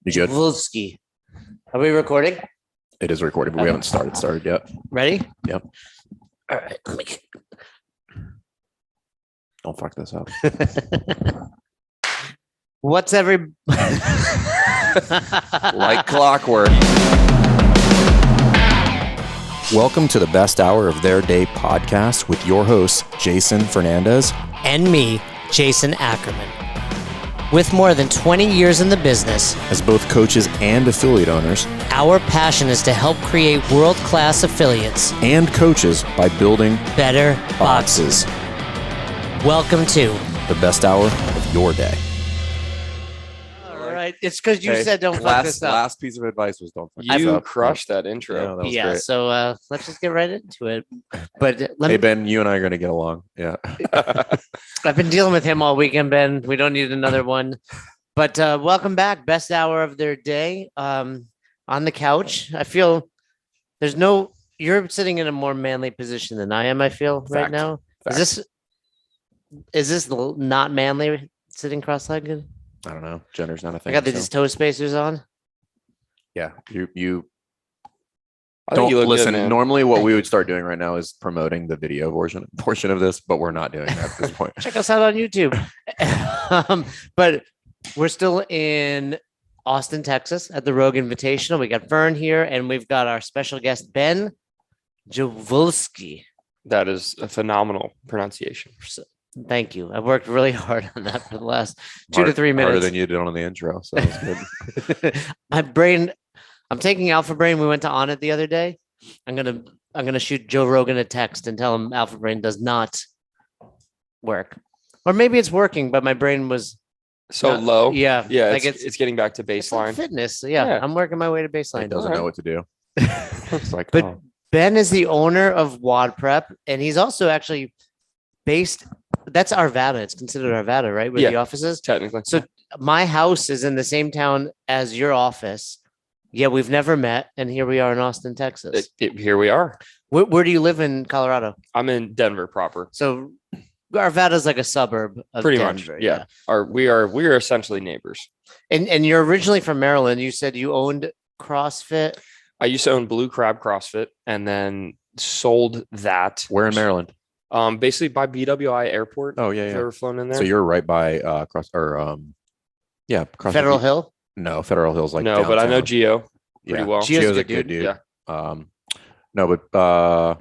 You good? Dziwulski. Are we recording? It is recorded, but we haven't started yet. Ready? Yep. All right. Don't fuck this up. What's every Like clockwork. Welcome to the best hour of their day podcast with your hosts, Jason Fernandez and me, Jason Ackerman. With more than 20 years in the business, as both coaches and affiliate owners, our passion is to help create world-class affiliates and coaches by building better boxes. Welcome to the best hour of your day. All right. It's because you said don't fuck this up. Last piece of advice was don't fuck this up. You crushed that intro. Yeah, that was Yeah, great. so let's just get right into it. But Hey, Ben, you and I are going to get along. Yeah. I've been dealing with him all weekend, Ben. We don't need another one. But welcome back. Best hour of their day. On the couch. I feel you're sitting in a more manly position than I am, I feel, right Fact. now. Fact. Is this not manly sitting cross-legged? I don't know. Gender's not a I thing. got these toe spacers on. Yeah. You I think don't you look listen. good, man. Normally, what we would start doing right now is promoting the video portion of this, but we're not doing that at this point. Check us out on YouTube. But we're still in Austin, Texas at the Rogue Invitational. We got Vern here, and we've got our special guest, Ben Dziwulski. That is a phenomenal pronunciation. Thank you. I've worked really hard on that for the last 2 to 3 minutes. Harder than you did on the intro. So that was good. My brain, I'm taking Alpha Brain. We went to On It the other day. I'm gonna shoot Joe Rogan a text and tell him Alpha Brain does not work. Or maybe it's working, but my brain was So not- low. Yeah. Yeah. Like It's getting back to it's like baseline. fitness. Yeah, Yeah. I'm working my way to He baseline. doesn't know what to do. It's like, But oh, Ben is the owner of WodPrep, and he's also actually based. That's Arvada. It's considered Arvada, right? Where the Yeah. office is. Technically. So my house is in the same town as your office. Yeah, we've never met, and here we are in Austin, Texas. Here we are. Where do you live in Colorado? I'm in Denver proper. So Arvada is like a suburb of Pretty Denver, much. Yeah. We are essentially neighbors. And you're originally from Maryland. You said you owned CrossFit. I used to own Blue Crab CrossFit and then sold that. where in Maryland? Basically by BWI Airport. Oh, If yeah, you've yeah. ever flown in there. So you're right by Cross Federal Hill. No, Federal Hill's like no, but I know downtown. Geo pretty Yeah. well. Geo- Geo's a good good dude. Yeah. No, but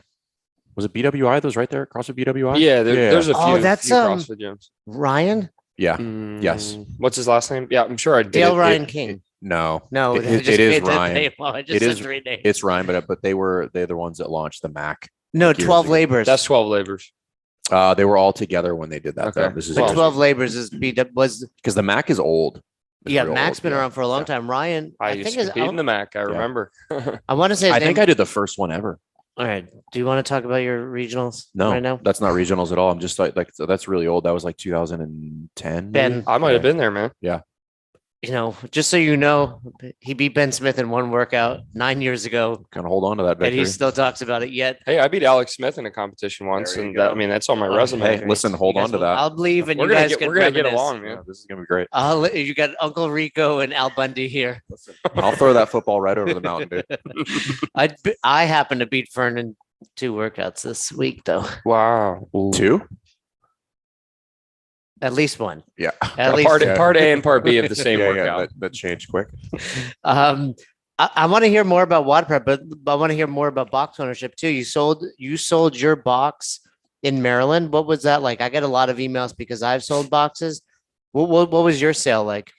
was it BWI that was right there across with BWI? Yeah, there's a few, Oh, that's, few CrossFit gyms. Ryan? Yeah. Mm, Yes. What's his last name? Yeah, I'm sure I did. Dale it. Ryan King. No. No, It- they it just is made that Ryan. name. Well, I just It said is- 3 names. It's Ryan, but they're the ones that launched the Mac. No, years 12 ago. Labors. That's 12 labors. They were all together when they did that. Okay. Though. This is like Well, 12 Labors is was because the Mac is old. It's yeah, real Mac's old, been yeah. around for a long Yeah. time. Ryan, I I used think to is compete in the Mac. I remember. I want to say his I think name- I did the first one ever. All right. Do you want to talk about your regionals No, right now? that's not regionals at all. I'm just like so that's really old. That was like 2010. Ben. maybe? I might have Yeah. been there, man. You know, just so you know, he beat Ben Smith in one workout 9 years ago, Kind of hold on to that and victory. he still talks about it yet. Hey, I beat Alex Smith in a competition once, There you and go. I mean that's on my Oh, resume. Hey, listen, hold You on guys to will- that. I'll leave, and we're you gonna guys get can we're gonna get reminisce. along, Yeah, man. this is gonna be great. You got Uncle Rico and Al Bundy here. Listen, I'll throw that football right over the mountain, dude. I happen to beat Fern in 2 workouts this week, though. Wow. Ooh. 2? At least one. Yeah. At least Part, Yeah. part A and part B of the same Yeah, workout. that changed quick. I want to hear more about WodPrep, but I want to hear more about box ownership too. You sold your box in Maryland. What was that like? I get a lot of emails because I've sold boxes. What was your sale like?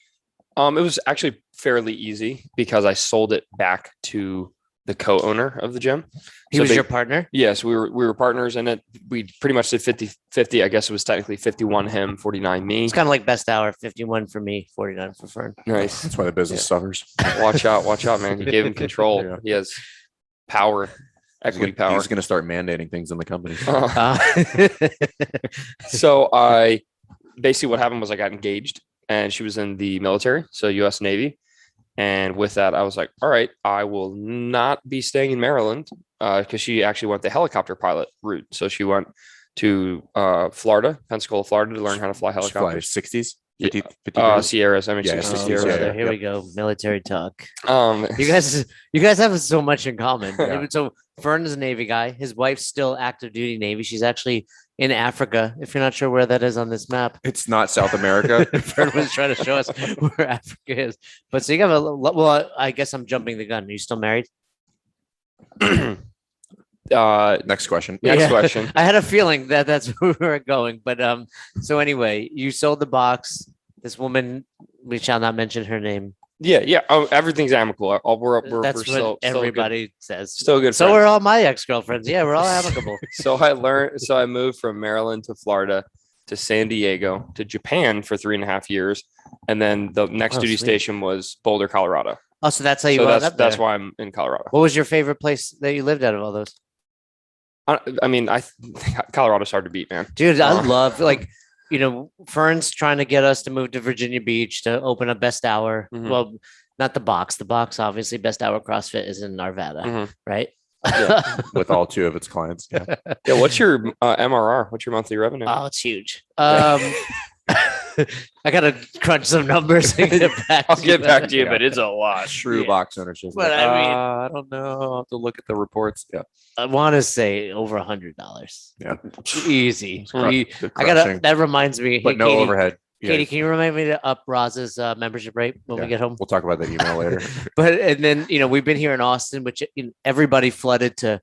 It was actually fairly easy because I sold it back to the co-owner of the gym. He So was they- your partner. Yes, we were partners in it. We pretty much did 50-50. I guess it was technically 51 him, 49 me. It's kind of like best hour, 51 for me, 49 for Fern. Nice. That's why the business suffers. Watch out, man. You gave him control. Yeah. He has power, equity power. He's going to start mandating things in the company. So I basically what happened was I got engaged and she was in the military, so US Navy. And with that, I was like, all right, I will not be staying in Maryland because she actually went the helicopter pilot route. So she went to Florida, Pensacola, Florida to learn how to fly Fly helicopters. 60s. 50 Sierras. I mean, Yeah, 60 Oh, Sierras. brother, yeah, here yeah. we go. Military talk. Um, You guys have so much in common. Yeah. So Fern is a Navy guy. His wife's still active duty Navy. She's actually in Africa. If you're not sure where that is on this map, It's not South America. Fern was trying to show us where Africa is. But so you have well, I guess I'm jumping the gun. Are you still married? Next question. Next Yeah. question. I had a feeling that that's where we were going. But so anyway, you sold the box. This woman, we shall not mention her name. Yeah. Oh, everything's amicable. We're That's we're what still good. everybody says. Still good. So friends. are all my ex-girlfriends. Yeah, we're all amicable. So I moved from Maryland to Florida to San Diego to Japan for 3.5 years. And then the next Oh, duty sweet. station was Boulder, Colorado. Oh, so that's how you So wound up that's there. why I'm in Colorado. What was your favorite place that you lived out of all those? I mean, Colorado's hard to beat, man. Dude, I Oh. love Fern's trying to get us to move to Virginia Beach to open a best hour. Mhm. Well, not the box. The box, obviously, best hour CrossFit is in Arvada, Mhm. right? Yeah. With all 2 of its clients. Yeah. Yeah. What's your MRR? What's your monthly revenue? Oh, it's huge. I gotta crunch some numbers and get back. I'll to get you. back to you, but it's a lot. True Yeah. box ownership. But I mean- I don't know. I'll have to look at the reports. Yeah. I want to say over $100. Yeah. Easy. Cru- I crushing. gotta. That reminds me. But hey, no Katie, overhead. Yeah, Katie, can you remind me to up Roz's membership rate when we Yeah. get home? we'll talk about that email later. But and then we've been here in Austin, which everybody flooded to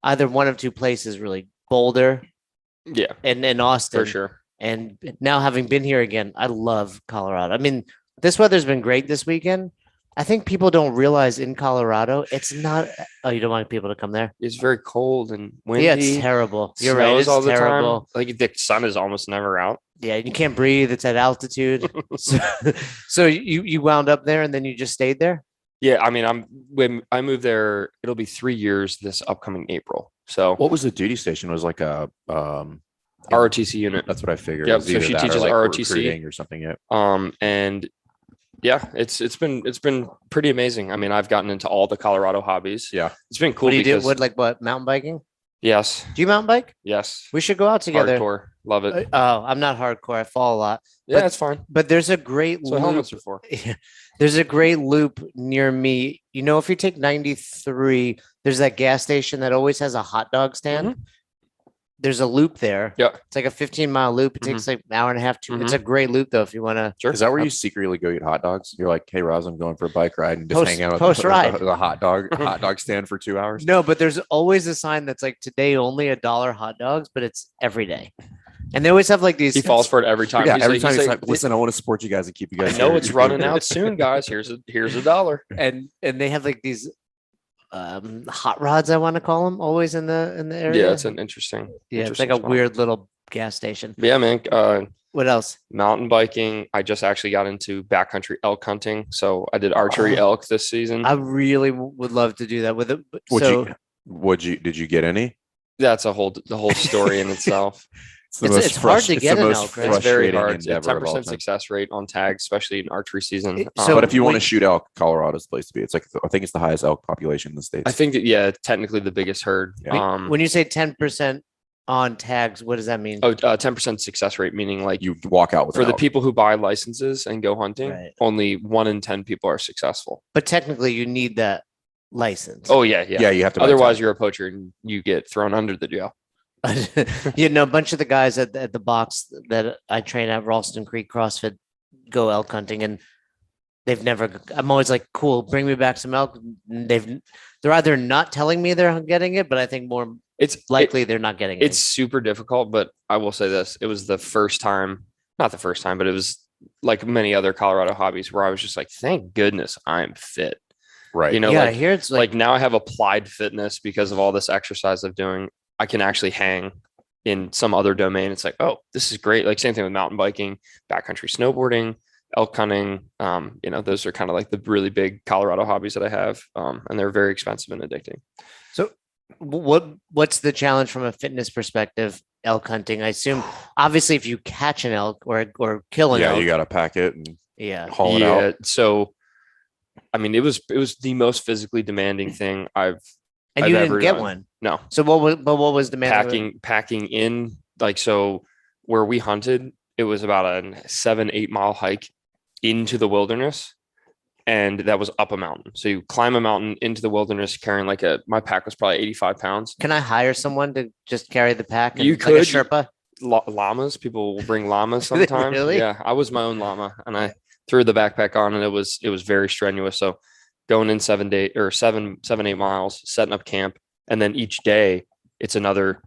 either one of two places, really, Boulder Yeah, and Austin. for sure. And now having been here again, I love Colorado. I mean, this weather's been great this weekend. I think people don't realize in Colorado, it's not. Oh, you don't want people to come there? It's very cold and windy. Yeah, it's terrible. You're right. Snows It's all the terrible. time. Like the sun is almost never out. Yeah, you can't breathe. It's at altitude. So you wound up there and then you just stayed there? Yeah, I mean, when I moved there, it'll be 3 years this upcoming April. So What was the duty station? It was like a ROTC unit. that's what I figured. Yep, It was so either she that or, teaches like, ROTC. recruiting or something. Yeah. And yeah, it's been pretty amazing. I mean, I've gotten into all the Colorado hobbies. Yeah. It's been cool What do you do? because What mountain biking? yes, Do you mountain bike? yes, We should go out together. hardcore, love it. Oh, I'm not hardcore. I fall a lot. Yeah, but- it's fine. But there's a great That's what loop. helmets are for. There's a great loop near me. If you take 93, there's that gas station that always has a hot dog stand. There's a loop there. Yeah. It's like a 15-mile loop. It takes like an hour and a half. It's a great loop though. If you want to. Sure. Is that where you secretly go eat hot dogs? You're like, hey, Roz, I'm going for a bike ride and just Post- hang out at post-ride. the hot dog stand for 2 hours. No, but there's always a sign that's like today only $1 hot dogs, but it's every day. And they always have like these. He falls for it every time. Yeah, He's every like- time he's he's like, like, listen, I want to support you guys and keep you guys. I know here. it's running out soon, guys. Here's a dollar. and they have like these hot rods, I want to call them, always in the area. Yeah, it's an interesting. Yeah, it's like interesting a spot. weird little gas station. Yeah, man. What else? Mountain biking. I just actually got into backcountry elk hunting. So I did archery Oh. elk this season. I really would love to do that with it. Did you get any? That's the whole story in itself. It's hard to get the an most elk, right? It's very frustrating hard. It's endeavor of all 10% time. success rate on tags, especially in archery season. So- But if you want when- to shoot elk, Colorado's the place to be. It's like I think it's the highest elk population in the states. I think that technically the biggest herd. Yeah. When you say 10% on tags, what does that mean? 10% success rate, meaning like you walk out with for an the elk. people who buy licenses and go hunting, Right. only 1 in 10 people are successful. But technically, you need that license. Oh yeah. Yeah, you have to. buy Otherwise, time. you're a poacher and you get thrown under the jail. A bunch of the guys at the box that I train at Ralston Creek CrossFit go elk hunting, and they've never. I'm always like, cool, bring me back some elk. And they're either not telling me they're getting it, but I think more It's likely they're not getting it. It's super difficult, but I will say this: it was the first time, not the first time, but it was like many other Colorado hobbies where I was just like, thank goodness I'm fit. right. You know, yeah. like Here it's like now I have applied fitness because of all this exercise I'm doing. I can actually hang in some other domain. It's like, oh, this is great. Like same thing with mountain biking, backcountry snowboarding, elk hunting. Those are kind of like the really big Colorado hobbies that I have. And they're very expensive and addicting. So what's the challenge from a fitness perspective? Elk hunting, I assume. Obviously, if you catch an elk or kill an Yeah, elk, you got to pack it and yeah. haul it out. So I mean, it was the most physically demanding thing I've And you I've didn't ever get done. one. No. So what was the man? Packing in, like, so where we hunted, it was about a 7-8 mile hike into the wilderness. And that was up a mountain. So you climb a mountain into the wilderness carrying my pack was probably 85 pounds. Can I hire someone to just carry the pack? You like a could. Sherpa? Llamas. People will bring llamas sometimes. Really? Yeah. I was my own llama and I threw the backpack on and it was very strenuous. So going in 7-8 miles, setting up camp. And then each day it's another,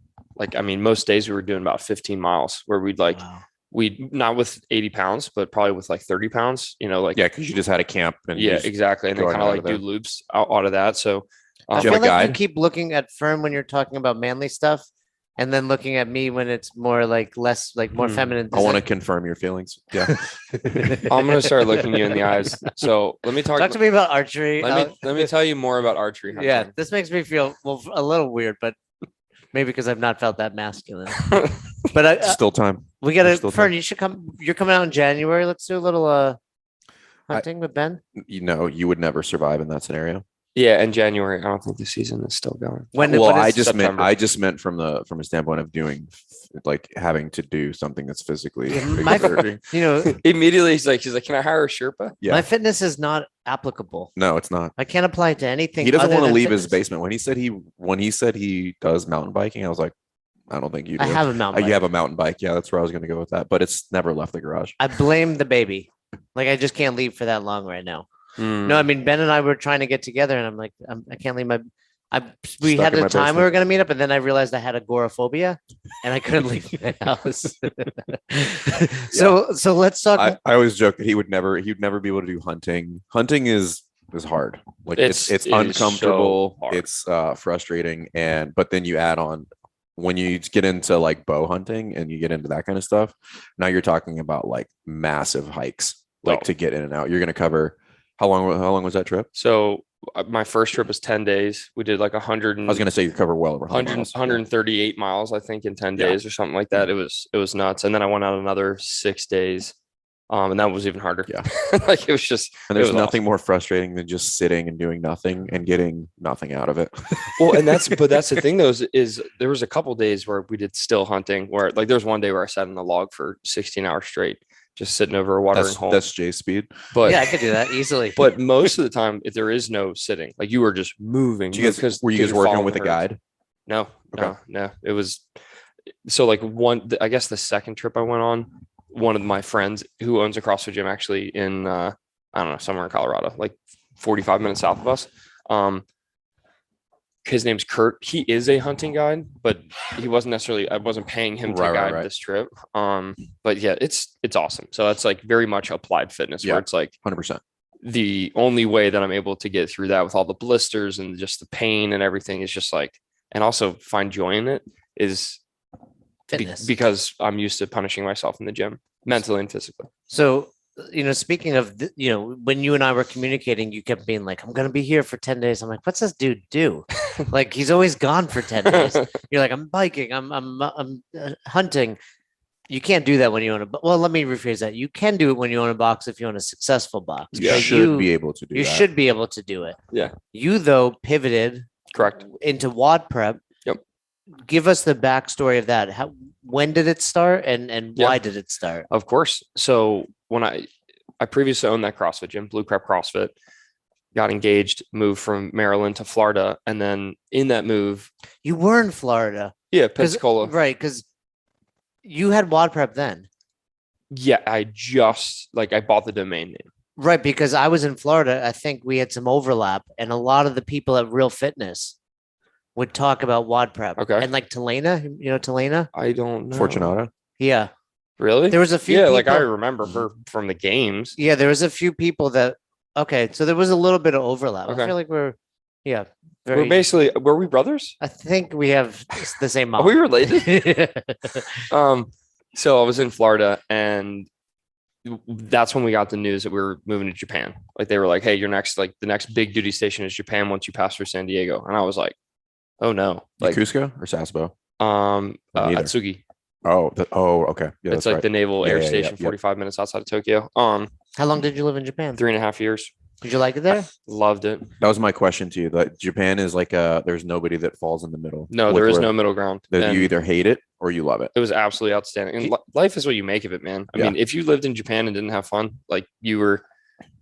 most days we were doing about 15 miles where we'd Wow. we not with 80 pounds, but probably with 30 pounds, because you just had a camp. And exactly. And then kind of do loops out of that. So I Do you feel have a like you guide? keep looking at Fern when you're talking about manly stuff, and then looking at me when it's more less more feminine. I want to confirm your feelings. Yeah. I'm going to start looking you in the eyes. So let me talk to me about archery. Let me tell you more about archery hunting. Yeah, this makes me feel a little weird, but maybe because I've not felt that masculine. But Still time. we got There's to still Fern. time. You should come. You're coming out in January. Let's do a little hunting with Ben. You would never survive in that scenario. Yeah, in January. I don't think the season is still going. I just meant from a standpoint of doing having to do something that's physically exerting. Immediately he's like, can I hire a Sherpa? Yeah. My fitness is not applicable. No, it's not. I can't apply it to anything. He doesn't other want to than leave his fitness. basement. When he said he does mountain biking, I was like, I don't think you do. I have a mountain bike. You have a mountain bike. Yeah, that's where I was going to go with that. But it's never left the garage. I blame the baby. I just can't leave for that long right now. Mm. No, I mean Ben and I were trying to get together, and I'm like, I can't leave my. We Stuck had in a my time we basement. were going to meet up, and then I realized I had agoraphobia, and I couldn't leave the house. So let's talk. I always joke that he'd never be able to do hunting. Hunting is hard. It is it's uncomfortable. so hard. It's frustrating, but then you add on when you get into bow hunting and you get into that kind of stuff. Now you're talking about massive hikes, to get in and out. You're going to cover. How long was that trip? So my first trip was 10 days. We did 100. I was going to say you cover well over 138 miles, I think, in 10 days or something like that. It was nuts. And then I went out another 6 days. And that was even harder. Yeah. It was just, and there's nothing awesome. more frustrating than just sitting and doing nothing and getting nothing out of it. Well, and that's the thing though, is there was a couple days where we did still hunting where there was one day where I sat in the log for 16 hours straight, just sitting over a watering hole. That's Jay's speed. But yeah, I could do that easily. But most of the time, if there is no sitting, you were just moving. Were you guys working with a guide? No, Okay. no. It was so I guess the second trip I went on, one of my friends who owns a CrossFit gym actually in I don't know, somewhere in Colorado, 45 minutes south of us. His name's Kurt. He is a hunting guide, but he wasn't necessarily, I wasn't paying him to guide this trip. But yeah, it's awesome. So that's very much applied fitness where it's 100%. The only way that I'm able to get through that with all the blisters and just the pain and everything is just and also find joy in it is because I'm used to punishing myself in the gym mentally and physically. So, speaking of, when you and I were communicating, you kept being like, I'm going to be here for 10 days. I'm like, what's this dude do? He's always gone for 10 days. You're like, I'm biking. I'm hunting. You can't do that when you own well, let me rephrase that. You can do it when you own a box if you own a successful box. You should be able to do You that. should be able to do it. Yeah. You, though, pivoted Correct. into WodPrep. Yep. Give us the backstory of that. When did it start and why did it start? Of course. So when I previously owned that CrossFit gym, WodPrep CrossFit, got engaged, moved from Maryland to Florida. And then in that move. You were in Florida. Yeah, Pensacola. Right, because you had WodPrep then. Yeah, I just I bought the domain name. Right, because I was in Florida. I think we had some overlap, and a lot of the people at Real Fitness would talk about WodPrep. Okay. And Talena, Talena? I don't know. Fortunato. Yeah. Really? There was a few people, I people, remember her from the games. Yeah, there was a few people that so there was a little bit of overlap. Okay. I feel like we're were we brothers? I think we have the same mom. Are we related? So I was in Florida and that's when we got the news that we were moving to Japan. They were like, hey, your next the next big duty station is Japan once you pass through San Diego. And I was like, oh no. Cusco or Sasebo? Atsugi. Okay. Yeah, it's the naval air station, yeah. 45 minutes outside of Tokyo. How long did you live in Japan? 3.5 years. Did you like it there? Loved it. That was my question to you. That Japan is like there's nobody that falls in the middle. No, there is no middle ground. That you either hate it or you love it. It was absolutely outstanding. And life is what you make of it, man. I mean, if you lived in Japan and didn't have fun, like you were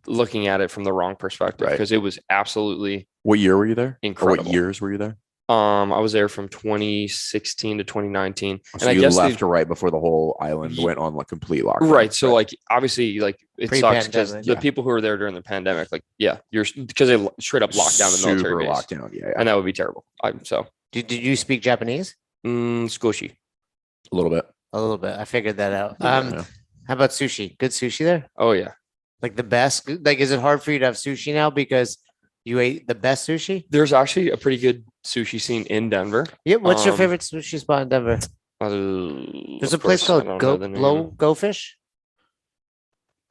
looking at it from the wrong perspective, because it was absolutely. What year were you there? Incredible. Or what years were you there? I was there from 2016 to 2019. So and I guess left right before the whole island went on like complete lockdown. Right. So like obviously like it sucks because the people who were there during the pandemic, like you're because they straight up locked down the military base. Lockdown, and that would be terrible. Did you speak Japanese? Squishy. A little bit. I figured that out. How about sushi? Good sushi there? Oh yeah. Like the best. Like, is it hard for you to have sushi now because you ate the best sushi? There's actually a pretty good sushi scene in Denver. Yeah. What's your favorite sushi spot in Denver? There's a place called Go Fish.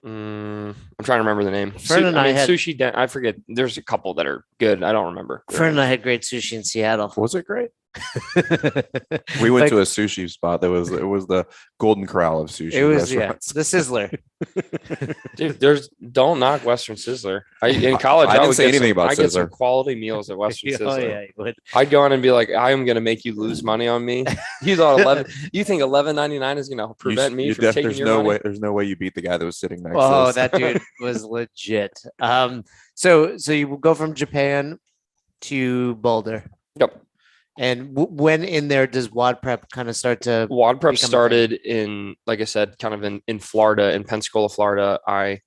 I'm trying to remember the name. Sushi. I forget. There's a couple that are good. I don't remember. Fern and I had great sushi in Seattle. Was it great? We went to a sushi spot it was the Golden Corral of sushi. It was the Sizzler. Dude, don't knock Western Sizzler. In college, I didn't say anything about Sizzler. I get some quality meals at Western Sizzler. Oh yeah, you would. I'd go on and be like, I am gonna make you lose money on me. You thought you think $11.99 is gonna prevent me from taking your money? There's no way you beat the guy that was sitting next to us. us. That dude was legit. So you go from Japan to Boulder. Yep. And when in there does WodPrep kind of start to? WodPrep started in, like I said, kind of in Florida, in Pensacola, Florida. I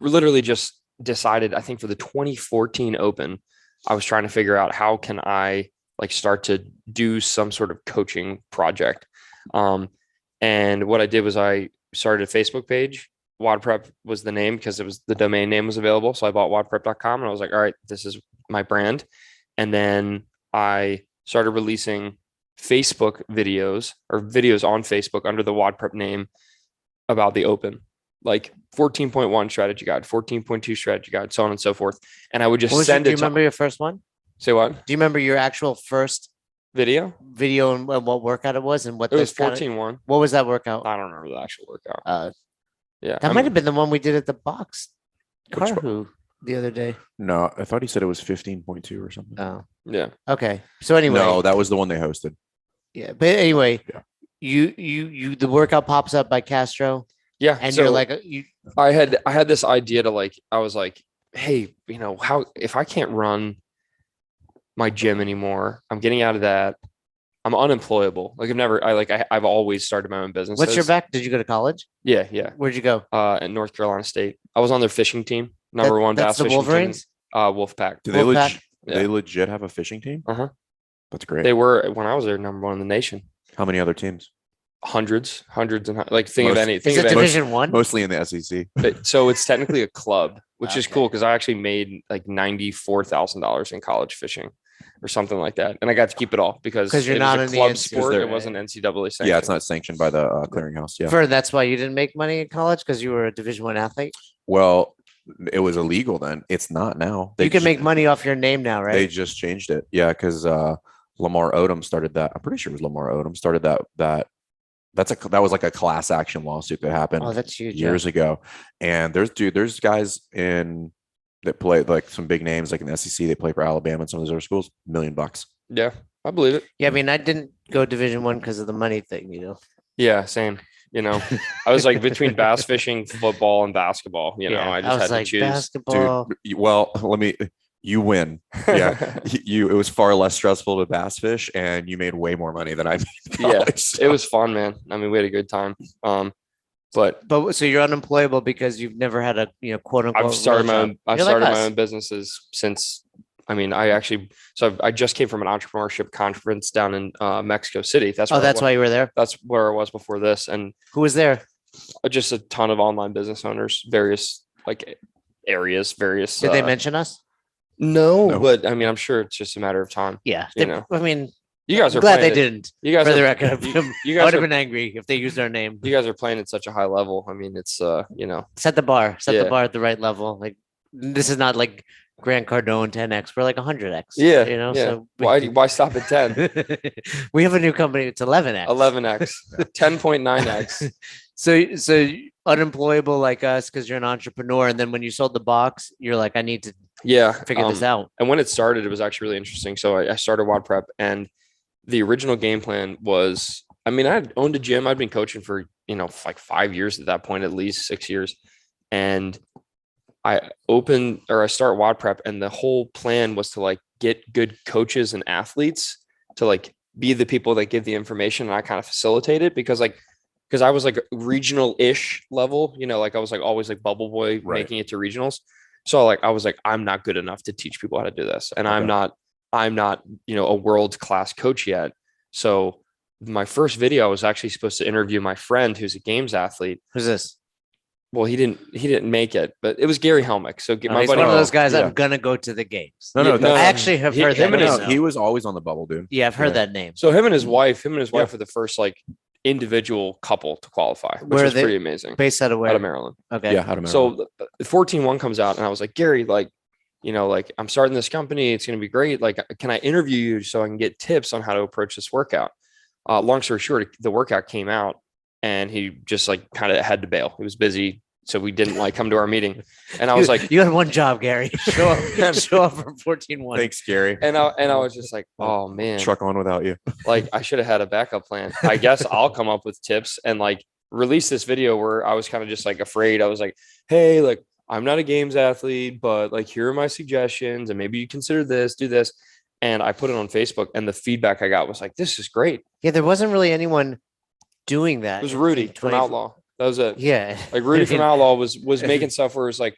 literally just decided, I think for the 2014 Open, I was trying to figure out how can I like start to do some sort of coaching project. And what I did was I started a Facebook page. WodPrep was the name because the domain name was available. So I bought WodPrep.com and I was like, all right, this is my brand. And then I started releasing Facebook videos or videos on Facebook under the WodPrep name about the Open, like 14.1 strategy guide, 14.2 strategy guide, so on and so forth. And I would just send it. Do you remember your first one? Say what? Do you remember your actual first video and what workout it was and what it was? 14.1. What was that workout? I don't remember the actual workout. That might have been the one we did at the box. Carhu the other day. No, I thought he said it was 15.2 or something. Oh, yeah. Okay. So anyway, no, that was the one they hosted. Yeah, but anyway, you the workout pops up by Castro. Yeah, and so you're like, I had this idea to I was like, hey, how if I can't run my gym anymore, I'm getting out of that. I'm unemployable. Like I've always started my own business. What's your back? Did you go to college? Yeah. Where'd you go? At North Carolina State. I was on their fishing team. Number one bass fishing Wolverines? Team. Wolfpack. Do they legit have a fishing team? Uh-huh. That's great. They were, when I was there, number one in the nation. How many other teams? Hundreds and like think of anything. Is it Division 1? Mostly in the SEC. So it's technically a club, which is cool because I actually made like $94,000 in college fishing or something like that, and I got to keep it all because you're it not was a in club the sport. NCAA. It wasn't NCAA sanctioned. Yeah, it's not sanctioned by the clearinghouse. Yeah, that's why you didn't make money in college because you were a Division 1 athlete. Well, it was illegal then. It's not now. You can make money off your name now, right? They just changed it. Yeah, because Lamar Odom started that. I'm pretty sure it was Lamar Odom started that. That was like a class action lawsuit that happened. Oh, that's huge. Years ago. And there's guys that play like some big names like in the SEC. They play for Alabama and some of those other schools. $1 million. Yeah, I believe it. Yeah, I mean, I didn't go Division 1 because of the money thing, Yeah, same. I was like between bass fishing, football, and basketball. I just had to choose. Basketball. Dude, well, you win. Yeah, it was far less stressful to bass fish, and you made way more money than I made. Yeah, it was fun, man. I mean, we had a good time. But so you're unemployable because you've never had a quote unquote. I've started my own businesses since. I mean, I just came from an entrepreneurship conference down in Mexico City. That's why you were there. That's where I was before this. And who was there? Just a ton of online business owners, various like areas, various. Did they mention us? No, but I mean, I'm sure it's just a matter of time. Yeah, I mean, you guys are glad they didn't. You guys, for the record, you guys I would have been angry if they used our name. You guys are playing at such a high level. I mean, it's set the bar at the right level. Like this is not like Grant Cardone 10x. We're like 100x. Yeah, So why stop at 10? We have a new company. It's 11x. 11x, 10.9x. So unemployable like us because you're an entrepreneur, and then when you sold the box, you're like, I need to figure this out. And when it started, it was actually really interesting. So I started WodPrep, and the original game plan was, I mean, I'd owned a gym. I'd been coaching for, like 5 years at that point, at least 6 years. And I start WodPrep, and the whole plan was to like get good coaches and athletes to like be the people that give the information, and I kind of facilitate it because I was like regional-ish level, like I was like always like bubble boy making it to regionals. So like I was like, I'm not good enough to teach people how to do this, and I'm not a world-class coach yet. So my first video, I was actually supposed to interview my friend who's a games athlete. Who's this? Well, he didn't make it, but it was Gary Helmick. So he's one of those guys. I'm gonna go to the games. No, I actually have heard that name. He was always on the bubble, dude. Yeah, I've heard that name. So him and his wife were the first like individual couple to qualify, which was pretty amazing. Based out of where? Out of Maryland. Okay. Yeah, out of Maryland. So 14-1 comes out, and I was like, Gary, like, like I'm starting this company. It's gonna be great. Like, can I interview you so I can get tips on how to approach this workout? Long story short, the workout came out, and he just like kind of had to bail. He was busy. So we didn't like come to our meeting, and I was like, "You had one job, Gary. Show up for 14-1." Thanks, Gary. And I was just like, "Oh man, truck on without you." Like I should have had a backup plan. I guess I'll come up with tips and like release this video where I was kind of just like afraid. I was like, "Hey, like I'm not a games athlete, but like here are my suggestions, and maybe you consider this, do this." And I put it on Facebook, and the feedback I got was like, "This is great." Yeah, there wasn't really anyone doing that. It was Rudy from Outlaw. That was it. Yeah. Like Rudy from Outlaw was making stuff where it's like,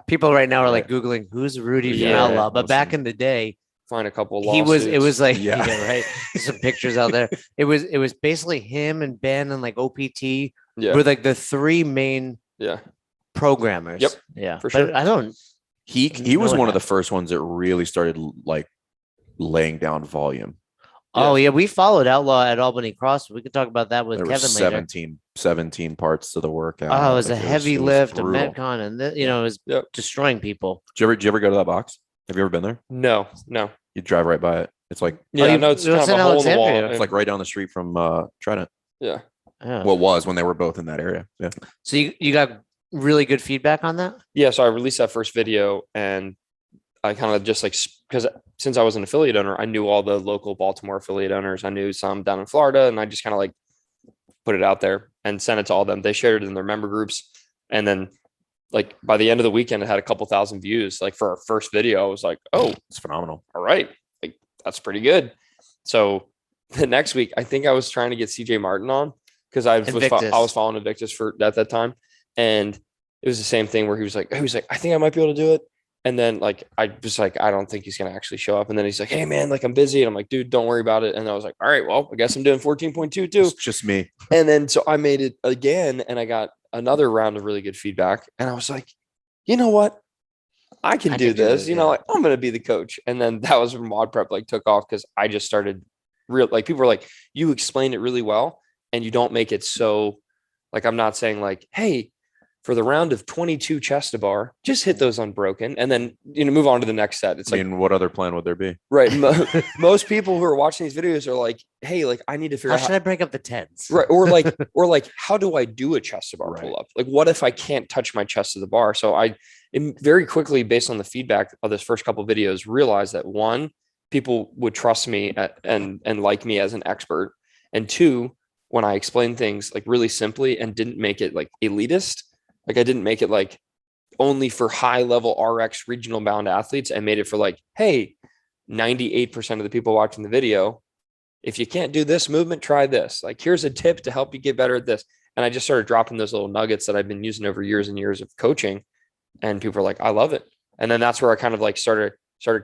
people right now are like Googling who's Rudy from Outlaw. But back in the day, find a couple it was like, right. There's some pictures out there. It was basically him and Ben and like OPT were like the three main programmers. Yep. Yeah. For sure. But I don't. He was one of the first ones that really started like laying down volume. Oh yeah, we followed Outlaw at Albany Cross. We could talk about that with There Kevin was 17 parts to the workout. Oh, it was a heavy lift, a Metcon, and it was destroying people. Did you ever go to that box? Have you ever been there? No. You drive right by it. It's like it's kind of a hole in the wall. It's like right down the street from Trident. Yeah. Well, it was when they were both in that area. Yeah. So you got really good feedback on that? Yeah. So I released that first video, and I kind of just like, because since I was an affiliate owner, I knew all the local Baltimore affiliate owners. I knew some down in Florida, and I just kind of like put it out there and sent it to all of them. They shared it in their member groups. And then like by the end of the weekend, it had a couple thousand views. Like for our first video, I was like, oh, it's phenomenal. All right. Like that's pretty good. So the next week, I think I was trying to get CJ Martin on because I was following Invictus at that time. And it was the same thing where he was like, I think I might be able to do it. And then like, I was like, I don't think he's going to actually show up. And then he's like, hey man, like I'm busy. And I'm like, dude, don't worry about it. And I was like, all right, well, I guess I'm doing 14.2 too. It's just me. And then, so I made it again, and I got another round of really good feedback. And I was like, you know what? I can do this, like I'm going to be the coach. And then that was when WodPrep like took off. Cause I just started people were like, you explain it really well. And you don't make it so like, I'm not saying like, hey, for the round of 22 chest to bar, just hit those unbroken and then, move on to the next set. It's what other plan would there be? Right. Most people who are watching these videos are like, hey, like I need to figure out how should I break up the tens? Right. Or like, how do I do a chest to bar pull up? Like, what if I can't touch my chest to the bar? So I very quickly, based on the feedback of this first couple of videos, realized that one, people would trust me and like me as an expert. And two, when I explained things like really simply and didn't make it like elitist, like I didn't make it like only for high level RX regional bound athletes. I made it for like, hey, 98% of the people watching the video, if you can't do this movement, try this. Like, here's a tip to help you get better at this. And I just started dropping those little nuggets that I've been using over years and years of coaching. And people are like, I love it. And then that's where I kind of like started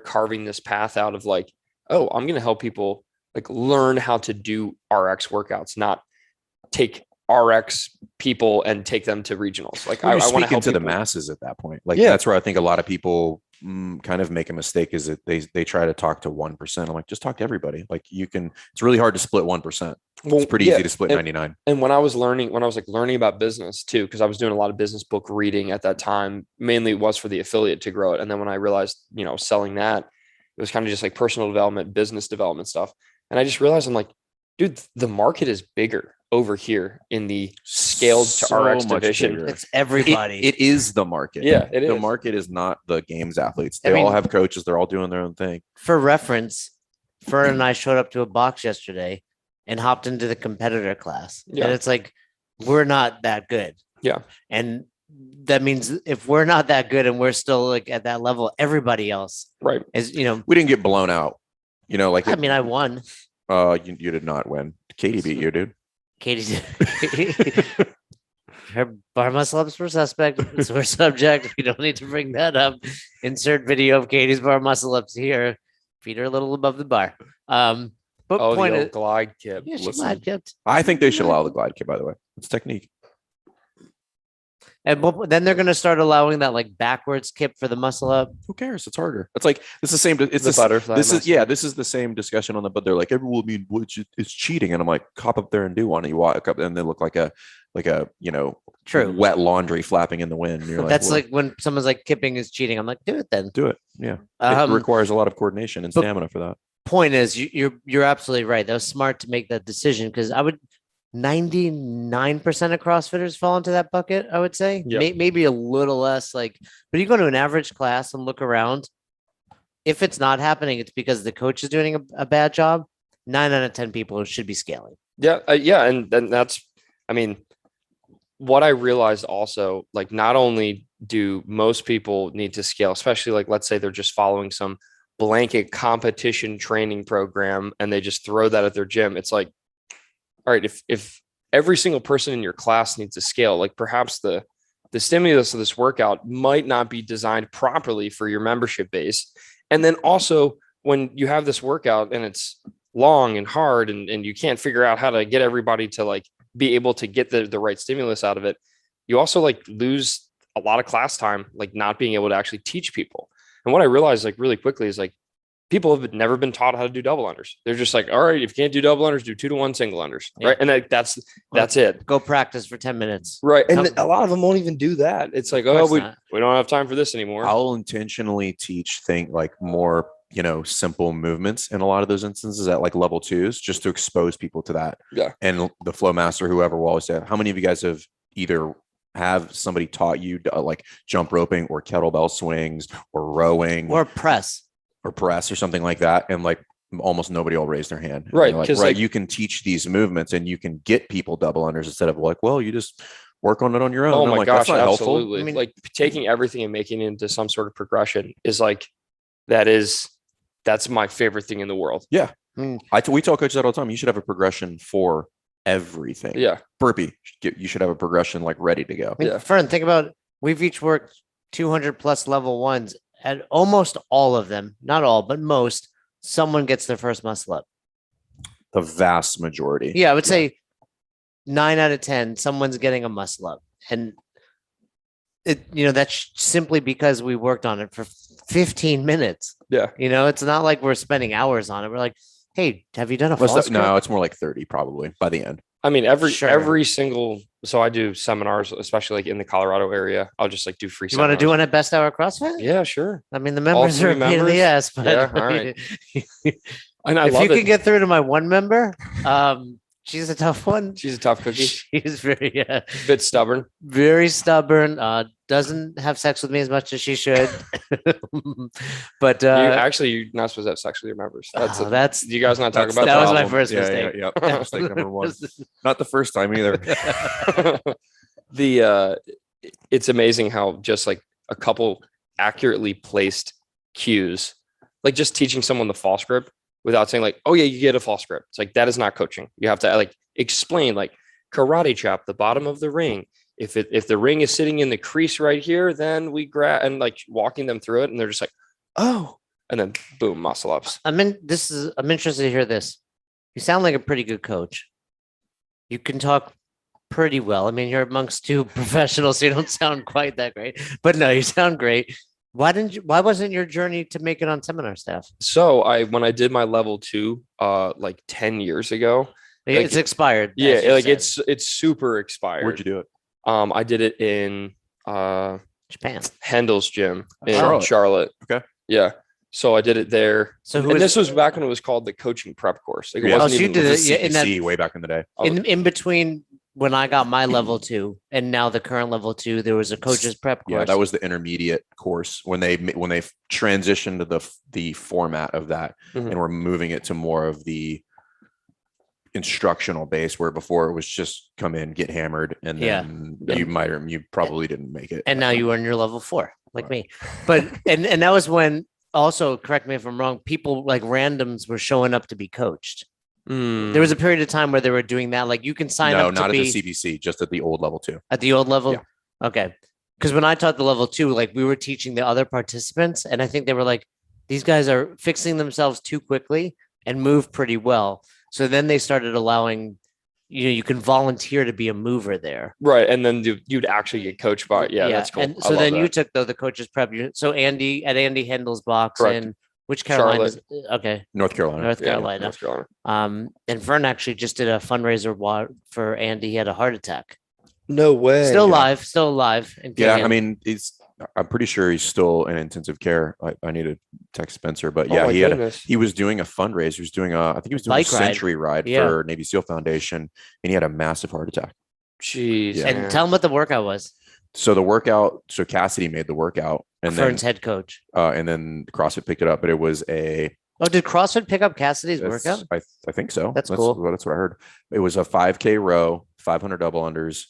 carving this path out of like, oh, I'm going to help people like learn how to do RX workouts, not take RX people and take them to regionals. Like I want to help the masses at that point. Like that's where I think a lot of people kind of make a mistake is that they try to talk to 1%. I'm like, just talk to everybody. Like it's really hard to split 1%. It's pretty easy to split 99. And when I was learning about business too, because I was doing a lot of business book reading at that time, mainly it was for the affiliate to grow it. And then when I realized, selling that, it was kind of just like personal development, business development stuff. And I just realized I'm like, dude, the market is bigger. over here in the scaled to So RX much division. bigger. It's everybody. It is the market. Yeah, it The is. market is not the games athletes. I They all mean- have coaches. They're all doing their own thing. For reference, Fern and I showed up to a box yesterday and hopped into the competitor class. Yeah. And it's like, we're not that good. Yeah. And that means if we're not that good and we're still like at that level, everybody else Right. is, you know, We didn't get blown out. You know, like I mean, I won. you did not win. Katie beat you, dude. Katie, her bar muscle ups were suspect. We're subject. We don't need to bring that up. Insert video of Katie's bar muscle ups here. Feet are a little above the bar. But Oh, point the is, old glide kip. yeah, she listen. might get. I think they should allow the glide kit, by the way. It's technique. And then they're gonna start allowing that like backwards kip for the muscle up. Who cares? It's harder. It's like it's the same. It's The the butterfly This is muscle. this is the same discussion on the. But they're like everyone. I mean, it's cheating, and I'm like, hop up there and do one. And you walk up, and they look like a True. wet laundry flapping in the wind. And you're That's well, like when someone's like kipping is cheating. I'm like, do it then. do it. Yeah, it Um, requires a lot of coordination and but- stamina for that. point is, you're absolutely right. That was smart to make that decision because I would 99% of CrossFitters fall into that bucket. I would say Yeah. maybe a little less. Like, but you go to an average class and look around. If it's not happening, it's because the coach is doing a bad job. 9 out of 10 people should be scaling. Yeah. Yeah. And then that's, I mean, what I realized also, like, not only do most people need to scale, especially like, let's say they're just following some blanket competition training program and they just throw that at their gym. It's like, all right, if every single person in your class needs to scale, like perhaps the stimulus of this workout might not be designed properly for your membership base. And then also when you have this workout and it's long and hard and you can't figure out how to get everybody to like be able to get the right stimulus out of it, you also like lose a lot of class time, like not being able to actually teach people. And what I realized like really quickly is like, people have never been taught how to do double unders. They're just like, all right, if you can't do double unders, do 2-to-1 single unders. Yeah. Right. And that's it. Go practice for 10 minutes. Right. And Nope. a lot of them won't even do that. It's like, Of oh, course we not. don't have time for this anymore. I'll intentionally teach like more, simple movements in a lot of those instances at like level 2s, just to expose people to that. Yeah. And the flow master, whoever will always say, how many of you guys have either have somebody taught you like jump roping or kettlebell swings or rowing Or press. or press or something like that? And like almost nobody will raise their hand. And Right, they're like, 'cause, right, like- you can teach these movements and you can get people double unders instead of like, well, you just work on it on your own. Oh And I'm my like, gosh, that's not helpful. absolutely. I mean- like taking everything and making it into some sort of progression is like, that's my favorite thing in the world. We tell coaches that all the time. You should have a progression for everything. Yeah. Burpee, you should have a progression like ready to go. I mean, Yeah. Fern, think about we've each worked 200 plus level ones, and almost all of them, not all, but most, someone gets their first muscle up. The vast majority. Yeah, I would say 9 out of 10, someone's getting a muscle up, and that's simply because we worked on it for 15 minutes. Yeah. It's not like we're spending hours on it. We're like, hey, have you done a false No, it's more like 30 probably by the end. I mean, Sure. every single, so I do seminars, especially like in the Colorado area. I'll just like do free You want to seminars. do one at Best Hour CrossFit? Yeah, sure. I mean, the members are a three pain in the members? ass, but Yeah, all right. And I if love you it. can get through to my one member, she's a tough one. She's a tough cookie, She's very, bit stubborn. very stubborn. Doesn't have sex with me as much as she should. But You're not supposed to have sex with your members. that's Do you guys not talk That's about the that was my problem. first Yeah, mistake. Yeah. Mistake number one. Not the first time either. It's amazing how just like a couple accurately placed cues, like just teaching someone the false grip without saying like, oh yeah, you get a false grip. It's like, that is not coaching. You have to like explain like karate chop, the bottom of the ring. If the ring is sitting in the crease right here, then we grab, and like walking them through it. And they're just like, oh, and then boom, muscle ups. I'm interested to hear this. You sound like a pretty good coach. You can talk pretty well. I mean, you're amongst two professionals, so you don't sound quite that great. But no, you sound great. Why wasn't your journey to make it on seminar staff? So when I did my level 2, like 10 years ago, It's expired. yeah, as you like said. it's super expired. Where'd you do it? I did it in Japan. Hendel's gym in Charlotte. Charlotte. Okay. Yeah. So I did it there. So And this was back when it was called the coaching prep course. Like, it Yeah. wasn't Oh, so you even did It it was a in that- CPC way back in the day. in between when I got my level 2 and now the current level 2, there was a coach's prep course. Yeah, that was the intermediate course when they transitioned to the format of that, Mhm. and we're moving it to more of the instructional base, where before it was just come in, get hammered, and Yeah. then you probably didn't make it. and now you earn your level 4 like me. But and that was when, also correct me if I'm wrong, people like randoms were showing up to be coached. There was a period of time where they were doing that. Like you can sign no, up to not at be the CBC, just at the old level 2. at the old level. Yeah. Okay. Because when I taught the level 2, like we were teaching the other participants, and I think they were like, these guys are fixing themselves too quickly and move pretty well. So then they started allowing, you can volunteer to be a mover there. Right. And then you'd actually get coached by, that's cool. And I so love then you that. took the coach's prep. So Andy at Andy Hendel's box Correct. in which Carolina? Charlotte. North Carolina. North Yeah, Carolina. North Carolina. And Fern actually just did a fundraiser for Andy. He had a heart attack. No way. Still alive. And Yeah, kicking. I mean, I'm pretty sure he's still in intensive care. I need to text Spencer, but Oh yeah, my he was doing a fundraiser. He was doing I think he was doing Bike a ride. century ride Yeah. for Navy SEAL Foundation, and he had a massive heart attack. Jeez. Yeah. And man. tell him what the workout was. So Cassidy made the workout, and Fern's then head coach. and then CrossFit picked it up, but it was Oh, did CrossFit pick up Cassidy's workout? I think so. That's cool. That's what I heard. It was a 5K row, 500 double unders,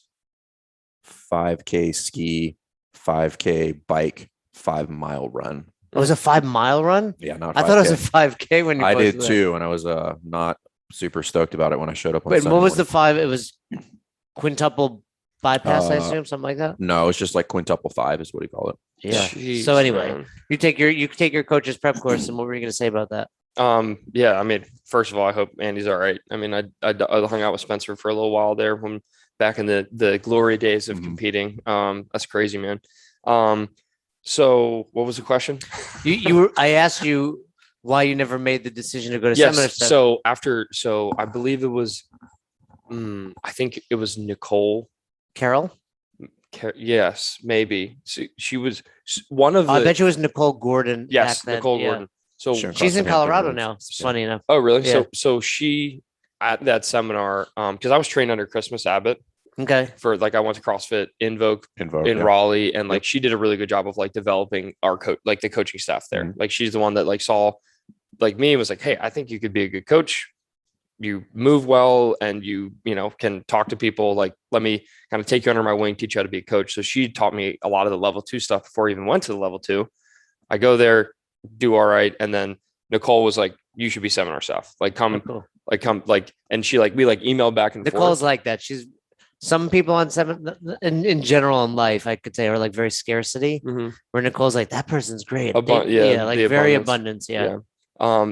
5K ski, 5K bike, 5-mile run. It was a 5-mile run. Yeah, not. I 5K. thought it was a 5K when you. I did posted that. too, and I was not super stoked about it when I showed up. On Wait, Sunday what was the morning. 5? It was quintuple bypass, I Uh, assume, something like that. No, it's just like quintuple 5 is what he called it. Yeah. Jeez, So anyway, man. you take your coach's prep course, and what were you going to say about that? Yeah, I mean, first of all, I hope Andy's all right. I mean, I hung out with Spencer for a little while there when back in the glory days of Mhm. competing. That's crazy, man. So what was the question? I asked you why you never made the decision to go to seminar Yes. stuff. So I believe it was, I think it was Nicole. Carol? Yes, maybe. She was one of the. I bet you it was Nicole Gordon. Yes, back then. Nicole Yeah. Gordon. So Sure. She's in CrossFit Colorado Hampton now. Roads. Funny enough. oh, really? Yeah. So she at that seminar, because I was trained under Christmas Abbott Okay. for I went to CrossFit Invoke Invoke, in yeah. Raleigh, and she did a really good job of developing our the coaching staff there. Mhm. She's the one that saw me and was like, hey, I think you could be a good coach. You move well, and you can talk to people. Let me kind of take you under my wing, teach you how to be a coach. So she taught me a lot of the level 2 stuff before I even went to the level 2. I go there, do all right, and then Nicole was like, you should be seminar staff. Come, Cool. and she we emailed back and Nicole's forth. like that. She's some people on in general in life, I could say, are very scarcity. Mhm. Where Nicole's like, that person's great. Yeah, the very abundance. abundance. Yeah.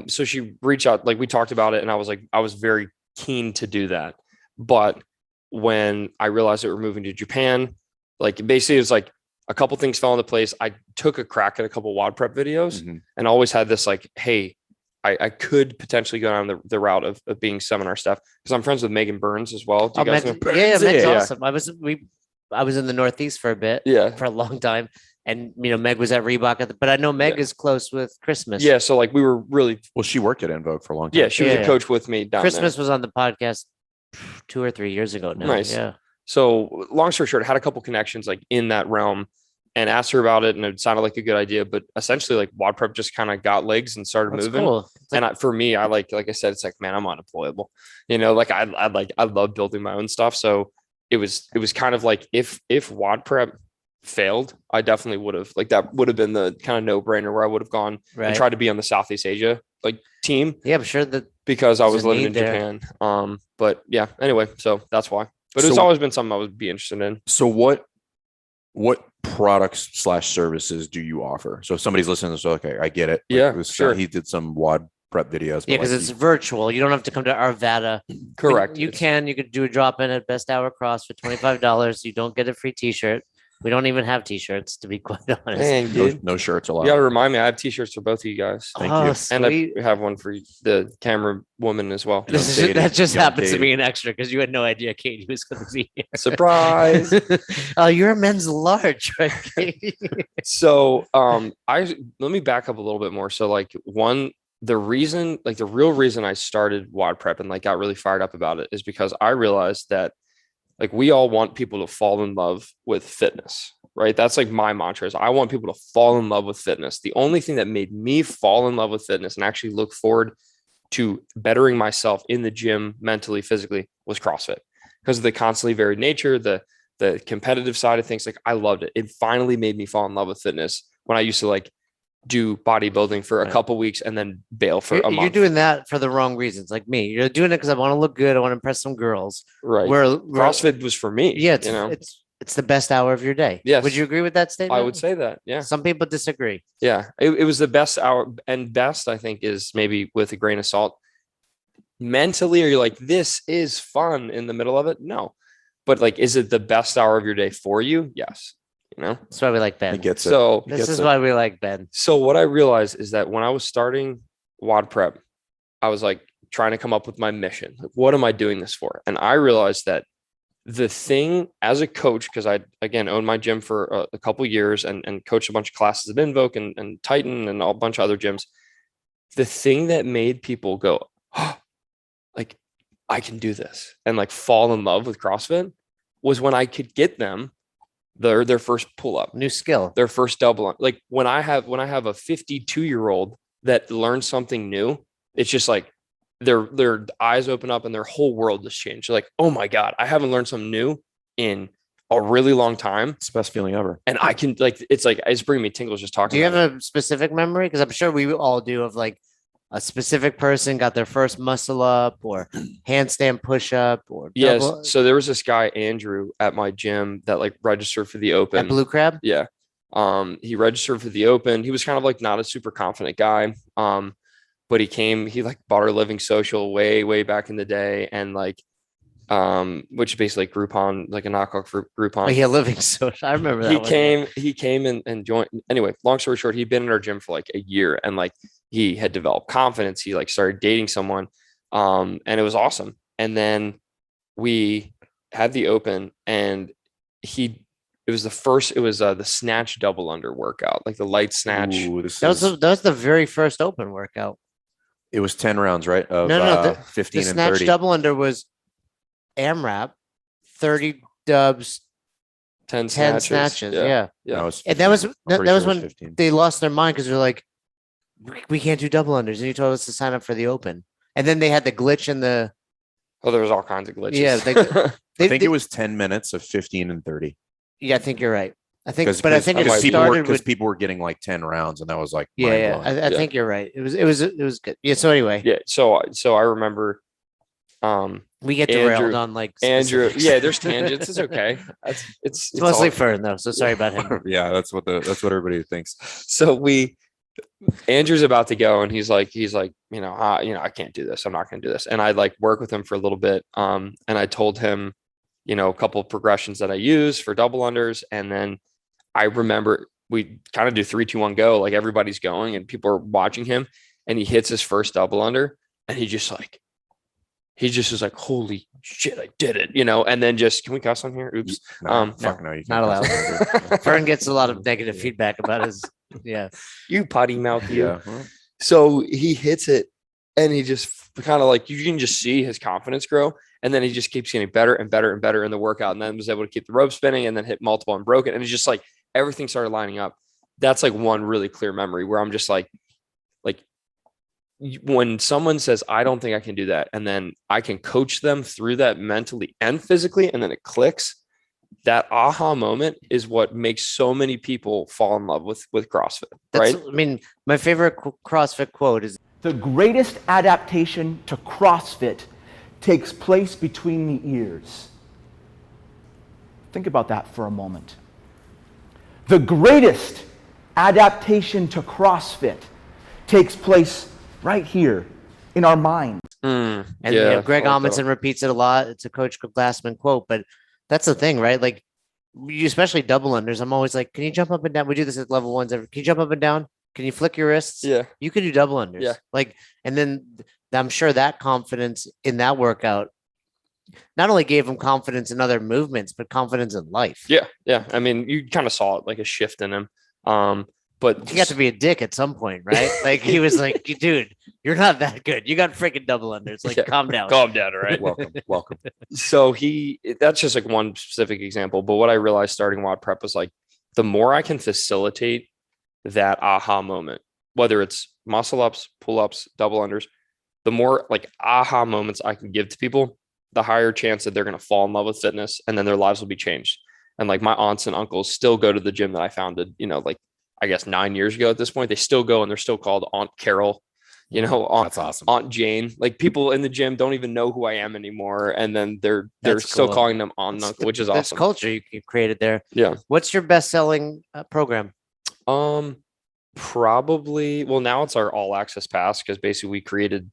So she reached out, we talked about it, and I was very keen to do that. But when I realized that we're moving to Japan, basically it was a couple things fell into place. I took a crack at a couple WodPrep videos Mhm. and always had this hey, I could potentially go down the route of being seminar staff, because I'm friends with Megan Burns as well. Do you guys know? Yeah, Meg's Yeah. awesome. I was in the Northeast for a bit, Yeah. for a long time. And Meg was at Reebok but I know Meg Yeah. is close with Christmas. Yeah. So we were really, Well, she worked at Invoke for a long time. yeah, she was Yeah. a coach with me down Christmas there. was on the podcast 2 or 3 years ago now. Nice. Yeah. So long story short, I had a couple connections in that realm and asked her about it, and it sounded like a good idea. But essentially, WodPrep just kind of got legs and started That's moving. cool. It's And for me, I like I said, it's man, I'm unemployable. I love building my own stuff. So it was kind of if WodPrep failed, I definitely would have that would have been the kind of no brainer where I would have gone right. and tried to be on the Southeast Asia team, Yeah, I'm sure that because I There's was a living need in there. Japan. But yeah, anyway, so that's why. But it's So- always been something I would be interested in. So what products / services do you offer? So if somebody's listening, so okay, I get it. Yeah, this sure. He did some WodPrep videos. yeah, but because it's virtual. You don't have to come to Arvada. Correct. You could do a drop in at Best Hour Cross for $25. You don't get a free T-shirt. We don't even have t-shirts, to be quite honest. Dang, dude. No shirts allowed. You got to remind me. I have t-shirts for both of you guys. Thank Oh, you. And sweet. I have one for the camera woman as well. This is, Katie. that just Young happens to Katie. be an extra because you had no idea Katie was going to be here. Surprise. Oh, you're a men's large, right, Katie? So let me back up a little bit more. So like the real reason I started WodPrep and like got really fired up about it is because I realized that like we all want people to fall in love with fitness, right? That's like my mantra is I want people to fall in love with fitness. The only thing that made me fall in love with fitness and actually look forward to bettering myself in the gym mentally, physically was CrossFit because of the constantly varied nature, the competitive side of things. Like I loved it. It finally made me fall in love with fitness when I used to like do bodybuilding for a couple weeks and then bail for a month. You're doing that for the wrong reasons, like me. You're doing it because I want to look good. I want to impress some girls. Right. Where CrossFit was for me. yeah, it's, you know? it's the best hour of your day. Yes. Would you agree with that statement? I would say that. Yeah. Some people disagree. Yeah. It was the best hour, and best, I think, is maybe with a grain of salt. Mentally, are you like, this is fun in the middle of it? No. But like, is it the best hour of your day for you? Yes. You know, That's why we like Ben. He gets it. so This is why we like Ben. So what I realized is that when I was starting WodPrep, I was like trying to come up with my mission. Like, what am I doing this for? And I realized that the thing as a coach, because I, again, owned my gym for a couple years and coached a bunch of classes of Invoke and Titan and a bunch of other gyms. The thing that made people go, oh, like, I can do this and like fall in love with CrossFit was when I could get them their first pull up, New skill. their first double. Like when I have a 52-year-old that learns something new, it's just like their eyes open up and their whole world has changed. They're like, oh my God, I haven't learned something new in a really long time. It's the best feeling ever. And I can it's bringing me tingles just talking Do you about have a specific memory? Because I'm sure we all do of like a specific person got their first muscle up or handstand push up or Yes. double- So there was this guy, Andrew, at my gym that like registered for the at open. Blue Crab. Yeah. He registered for the open. He was kind of like not a super confident guy. But he like bought our Living Social way back in the day. And like, which is basically like Groupon, like a knockoff for Groupon. Oh, yeah, living social. I remember that. He came and joined. Anyway, long story short, he'd been in our gym for like a year and like he had developed confidence. He like started dating someone. And it was awesome. And then we had the open and it was the snatch double under workout, like the light snatch. Ooh, That was the very first open workout. it was 10 rounds, right? Of No, 15 The and snatch 30. double under was AMRAP, 30 dubs, 10 10 snatches. snatches. Yeah. Yeah. And that was I'm that pretty was sure it when 15. they lost their mind because they're like, we can't do double unders. And you told us to sign up for the open. And then they had the glitch in the Oh, there was all kinds of glitches. Yeah, I think it was 10 minutes of 15 and 30. Yeah, I think you're right. I think, Because but I think it started with people were getting like 10 rounds, and that was like yeah. mind-blowing. I think you're right. It was good. Yeah. So anyway, Yeah. So I remember we get derailed Andrew- on like Andrew. specifics. Yeah, there's tangents. It's okay. It's It's mostly all- Fern though, so sorry about him. Yeah, that's what everybody thinks. So Andrew's about to go and he's like, I can't do this. I'm not going to do this. And I like work with him for a little bit. And I told him, a couple of progressions that I use for double unders. And then I remember we kind of do 3, 2, 1, go. Like everybody's going and people are watching him and he hits his first double under and he just was like, holy shit, I did it, and then can we cuss on here? Oops. No, fuck no, you Not can't cuss on Fern gets a lot of negative feedback about his You potty mouth there. you. Yeah. Well, So he hits it and he just kind of like, you can just see his confidence grow. And then he just keeps getting better and better and better in the workout. And then was able to keep the rope spinning and then hit multiple and broke it. And it's just like everything started lining up. That's like one really clear memory where I'm just like when someone says, I don't think I can do that. And then I can coach them through that mentally and physically. And then it clicks. That aha moment is what makes so many people fall in love with CrossFit, right? I mean, my favorite CrossFit quote is The greatest adaptation to CrossFit takes place between the ears. Think about that for a moment. The greatest adaptation to CrossFit takes place right here in our mind. and yeah, Greg I like that Amundsen repeats it a lot. It's a Coach Glassman quote, but that's the thing, right? Like especially double unders. I'm always like, can you jump up and down? We do this at level ones. Can you jump up and down? Can you flick your wrists? Yeah. You can do double unders. Yeah. Like, and then I'm sure that confidence in that workout not only gave him confidence in other movements, but confidence in life. Yeah. Yeah. I mean, you kind of saw it like a shift in him. But He got to be a dick at some point, right? Like he was like, dude, you're not that good. You got freaking double unders. Like, Yeah. calm down. Calm down, all right? Welcome. So that's just like one specific example. But what I realized starting WodPrep was like, the more I can facilitate that aha moment, whether it's muscle ups, pull ups, double unders, the more like aha moments I can give to people, the higher chance that they're going to fall in love with fitness and then their lives will be changed. And like my aunts and uncles still go to the gym that I founded, like I guess 9 years ago at this point. They still go and they're still called Aunt Carol, That's awesome. Aunt Jane. Like people in the gym don't even know who I am anymore. And then they're That's still cool. calling them Aunt and Uncle, which is That's awesome. culture you created there. Yeah. What's your best selling program? Probably, well, now it's our all access pass because basically we created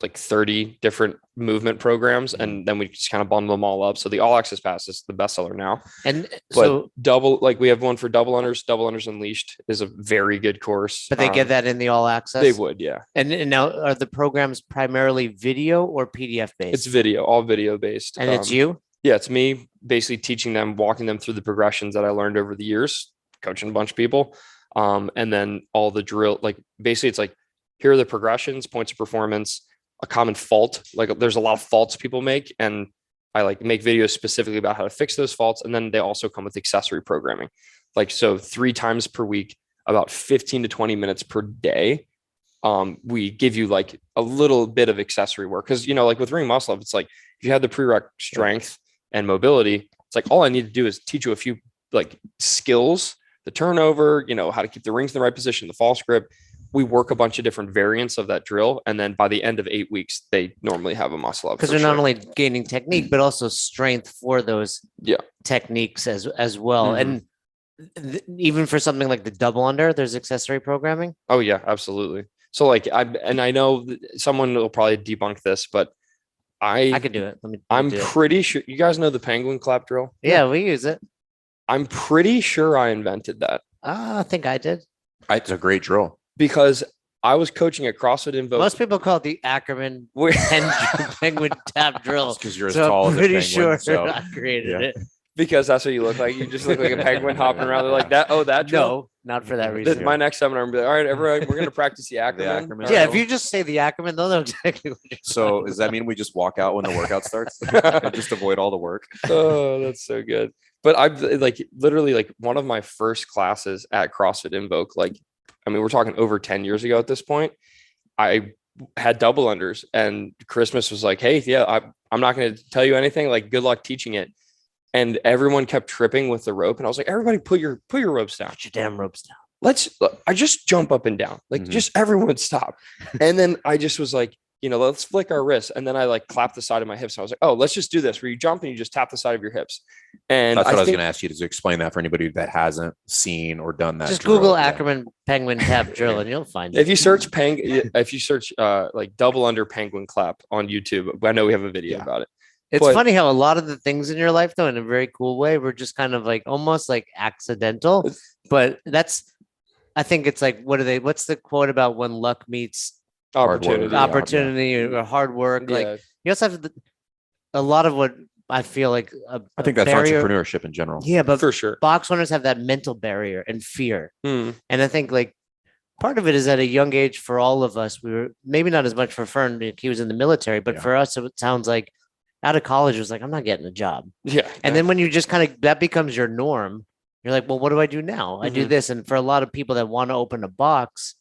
like 30 different movement programs and then we just kind of bundle them all up. So the all access pass is the bestseller now. And But so, like we have one for double unders Unleashed is a very good course. but they get that in the all access. They would, yeah. And now are the programs primarily video or PDF based? It's video, all video based. And it's you? Yeah, it's me basically teaching them, walking them through the progressions that I learned over the years, coaching a bunch of people. And then all the drill, like basically it's like, here are the progressions, points of performance, a common fault. Like there's a lot of faults people make. And I like make videos specifically about how to fix those faults. And then they also come with accessory programming. Like, so 3 times per week, about 15 to 20 minutes per day. We give you like a little bit of accessory work. Cause like with ring muscle up, it's like, if you have the prereq strength and mobility, it's like, all I need to do is teach you a few like skills, the turnover, how to keep the rings in the right position, the false grip. We work a bunch of different variants of that drill. And then by the end of 8 weeks, they normally have a muscle up. Because they're not only gaining technique, but also strength for those Yeah. techniques as well. Mhm. And even for something like the double under, there's accessory programming. Oh yeah, absolutely. So like I know someone will probably debunk this, but I could do it. I'm do it. pretty sure you guys know the penguin clap drill. Yeah, we use it. I'm pretty sure I invented that I think I did. It's a great drill. because I was coaching at CrossFit Invoke. Most people call it the Ackerman Where- penguin tap drill. Because you're as So tall I'm as a pretty penguin. sure So I created yeah. it. because that's what you look like. You just look like a penguin hopping around. They're like that. Oh, that drill. No, not for that reason. My next seminar, I'm gonna be like, all right, everyone, we're gonna practice the Ackerman. Ackerman. Yeah, if you just say the Ackerman, they'll know exactly what you're So does that mean we just walk out when the workout starts and just avoid all the work? Oh, that's so good. But I've like literally like one of my first classes at CrossFit Invoke, like, I mean, we're talking over 10 years ago at this point. I had double unders and Christmas was like, hey, yeah, I'm not going to tell you anything. Like, good luck teaching it. And everyone kept tripping with the rope. And I was like, everybody put your ropes down. Put your damn ropes down. I just jump up and down. Like, Mhm. just everyone stop. And then I just was like, let's flick our wrists. And then I like clapped the side of my hips. And I was like, oh, let's just do this where you jump and you just tap the side of your hips. And That's what I was think- going to ask you to explain that for anybody that hasn't seen or done that. Just drill. Google Yeah. Ackerman penguin tap drill and you'll find it. If you search like double under penguin clap on YouTube, I know we have a video Yeah. about it. It's but- funny how a lot of the things in your life, though, in a very cool way, were just kind of like almost like accidental. But I think it's like, what's the quote about when luck meets Hard work. Opportunity. Yeah. opportunity or hard work? Like, Yeah. you also have a lot of what I feel like I think that's barrier. entrepreneurship in general. Yeah, but For sure. box owners have that mental barrier and fear. Hmm. And I think like part of it is at a young age for all of us, we were maybe not as much for Fern, because he was in the military, but Yeah. for us, it sounds like out of college, it was like, I'm not getting a job. Yeah. And then when you just kind of, that becomes your norm, you're like, well, what do I do now? I do Mhm. this. And for a lot of people that want to open a box,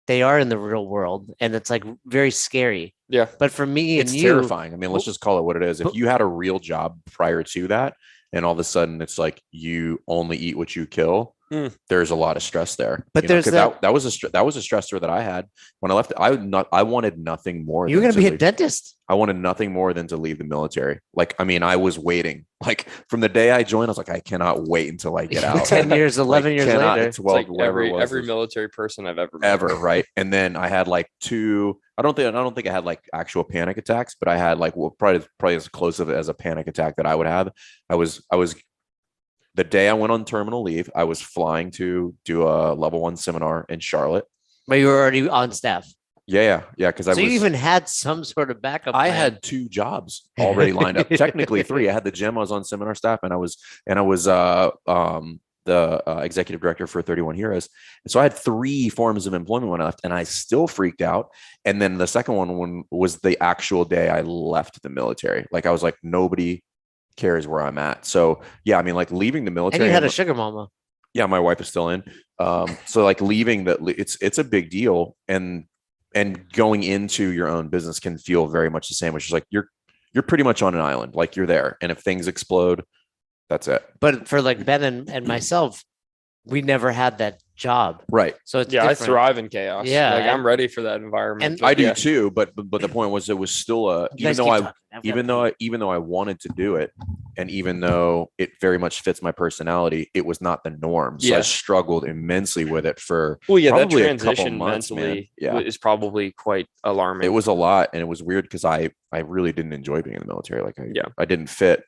they are in the real world and it's like very scary. Yeah. But for me It's and you, terrifying. I mean, let's just call it what it is. If But- you had a real job prior to that, and all of a sudden it's like you only eat what you kill, Mm. there's a lot of stress there. But you know, there's 'cause that- that was a stressor that I had when I left. I wanted nothing more. you're than going to be a leave. dentist. I wanted nothing more than to leave the military. Like, I mean, I was waiting. Like from the day I joined, I was like, I cannot wait until I get out. 10 years, 11 Like, years cannot- later. 12, It's like whatever it was. every military person I've ever met. Ever, right? And then I had like 2. I don't think I had like actual panic attacks, but I had like probably as close of it as a panic attack that I would have. I was The day I went on terminal leave, I was flying to do a level 1 seminar in Charlotte. But you were already on staff. Yeah. Because So you even had some sort of backup. I plan. had 2 jobs already lined up. Technically 3. I had the gym. I was on seminar staff, and I was the executive director for 31 Heroes. And so I had 3 forms of employment when I left, and I still freaked out. And then the second one was the actual day I left the military. Like I was like, nobody cares where I'm at. So yeah, I mean, like leaving the military. And you had a sugar mama. Yeah, my wife is still in. So like leaving it's a big deal, and going into your own business can feel very much the same, which is like you're pretty much on an island, like you're there, and if things explode, that's it. But for like Ben and myself, we never had that job. Right. So it's Yeah, different. I thrive in chaos. Yeah, like and- I'm ready for that environment. and- but I do yeah. too, but the point was it was still You guys keep talking. I've got- even though I wanted to do it, and even though it very much fits my personality, it was not the norm. So I Yeah. struggled immensely with it for Well, yeah, that probably a couple transition months, man. mentally Yeah. is probably quite alarming. It was a lot, and it was weird because I really didn't enjoy being in the military. Like I didn't fit,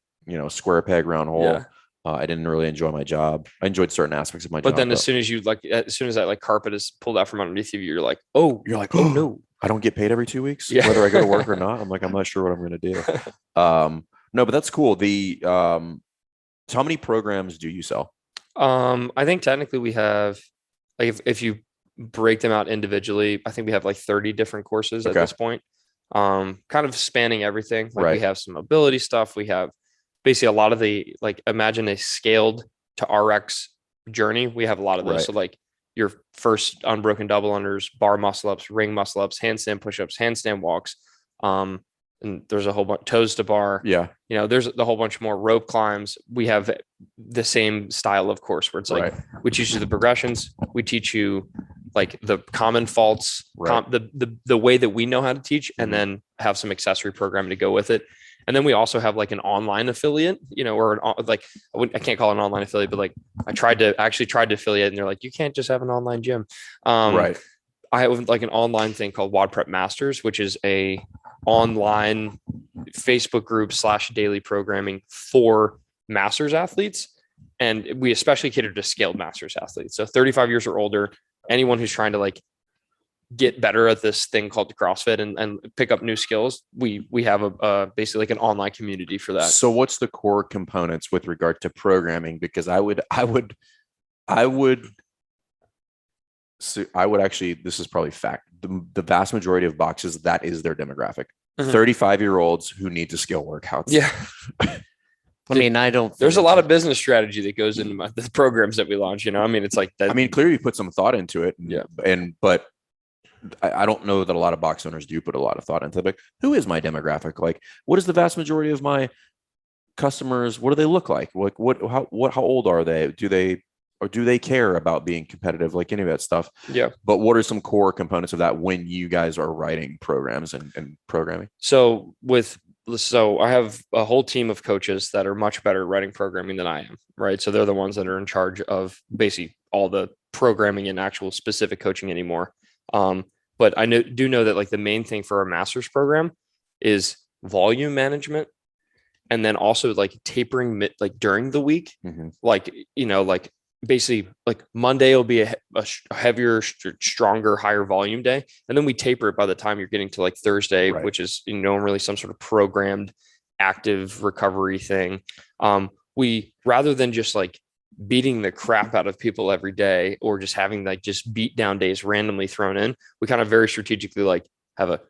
square peg round hole. Yeah. I didn't really enjoy my job. I enjoyed certain aspects of my job. But then as soon as that like carpet is pulled out from underneath you, you're like, oh, you're like, oh no. I don't get paid every 2 weeks, Yeah. whether I go to work or not. I'm like, I'm not sure what I'm going to do. No, but that's cool. So how many programs do you sell? I think technically we have, like, if you break them out individually, I think we have like 30 different courses at Okay. this point. Kind of spanning everything. Like Right. we have some mobility stuff. We have basically a lot of the, like, imagine a scaled to RX journey. We have a lot of those. Right. So like your first unbroken double unders, bar muscle ups, ring muscle ups, handstand push-ups, handstand walks. And there's a whole bunch, toes to bar. Yeah. There's a whole bunch more rope climbs. We have the same style of course where it's like, Right. we teach you the progressions. We teach you like the common faults, Right. the way that we know how to teach, and then have some accessory programming to go with it. And then we also have like an online affiliate, or I can't call it an online affiliate, but like I tried to affiliate, and they're like, you can't just have an online gym. Right. I have like an online thing called WodPrep Masters, which is a online Facebook group / daily programming for masters athletes. And we especially cater to scaled masters athletes. So 35 years or older, anyone who's trying to like get better at this thing called CrossFit and pick up new skills. We have a basically like an online community for that. So what's the core components with regard to programming? Because I would actually, this is probably fact. The vast majority of boxes, that is their demographic. Mhm. 35-year-olds who need to skill workouts. Yeah. I mean, I don't. There's a lot of business strategy that goes into the programs that we launch. I mean, it's like that. I mean, clearly you put some thought into it. Yeah. But I don't know that a lot of box owners do put a lot of thought into it. Like, who is my demographic? Like, what is the vast majority of my customers? What do they look like? Like, how old are they? Do they care about being competitive? Like any of that stuff. Yeah. But what are some core components of that when you guys are writing programs and programming? So I have a whole team of coaches that are much better at writing programming than I am, right? So they're the ones that are in charge of basically all the programming and actual specific coaching anymore. But I do know that like the main thing for our master's program is volume management, and then also like tapering like during the week, Mm-hmm. like basically like Monday will be a heavier, stronger, higher volume day. And then we taper it by the time you're getting to like Thursday, Right. which is, really some sort of programmed active recovery thing. We, rather than just like beating the crap out of people every day or just having like just beat down days randomly thrown in, we kind of very strategically like have a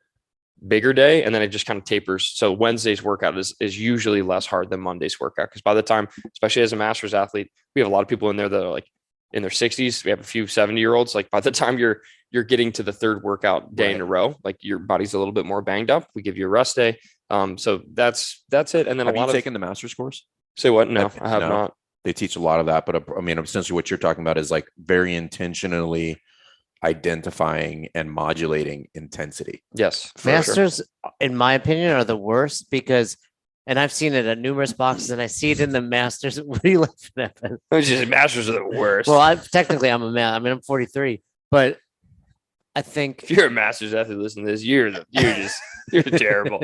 bigger day, and then it just kind of tapers. So Wednesday's workout is usually less hard than Monday's workout, because by the time, especially as a master's athlete, we have a lot of people in there that are like in their 60s. We have a few 70-year-olds. Like by the time you're getting to the third workout day in a row, like your body's a little bit more banged up. We give you a rest day. So that's it. And then Have a lot you of taken the master's course? say what? No, I have No. not. They teach a lot of that, but I mean, essentially what you're talking about is like very intentionally identifying and modulating intensity. Yes. for sure. Masters, in my opinion, are the worst because, and I've seen it at numerous boxes, and I see it in the Masters. What are you laughing at, Ben? It's just masters are the worst. Well, I'm a man. I mean, I'm 43, but I think if you're a master's athlete, listen to this. You're terrible.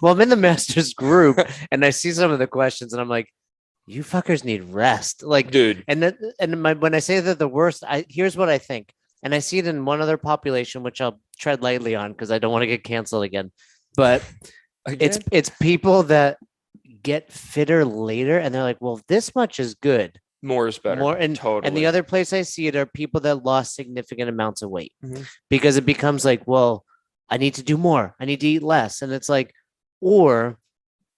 well, I'm in the Masters group, and I see some of the questions, and I'm like, you fuckers need rest. Like, Dude. When I say that the worst, here's what I think. And I see it in one other population, which I'll tread lightly on because I don't want to get canceled again. But it's people that get fitter later and they're like, well, this much is good. More is better. And the other place I see it are people that lost significant amounts of weight because it becomes like, well, I need to do more. I need to eat less. And it's like, or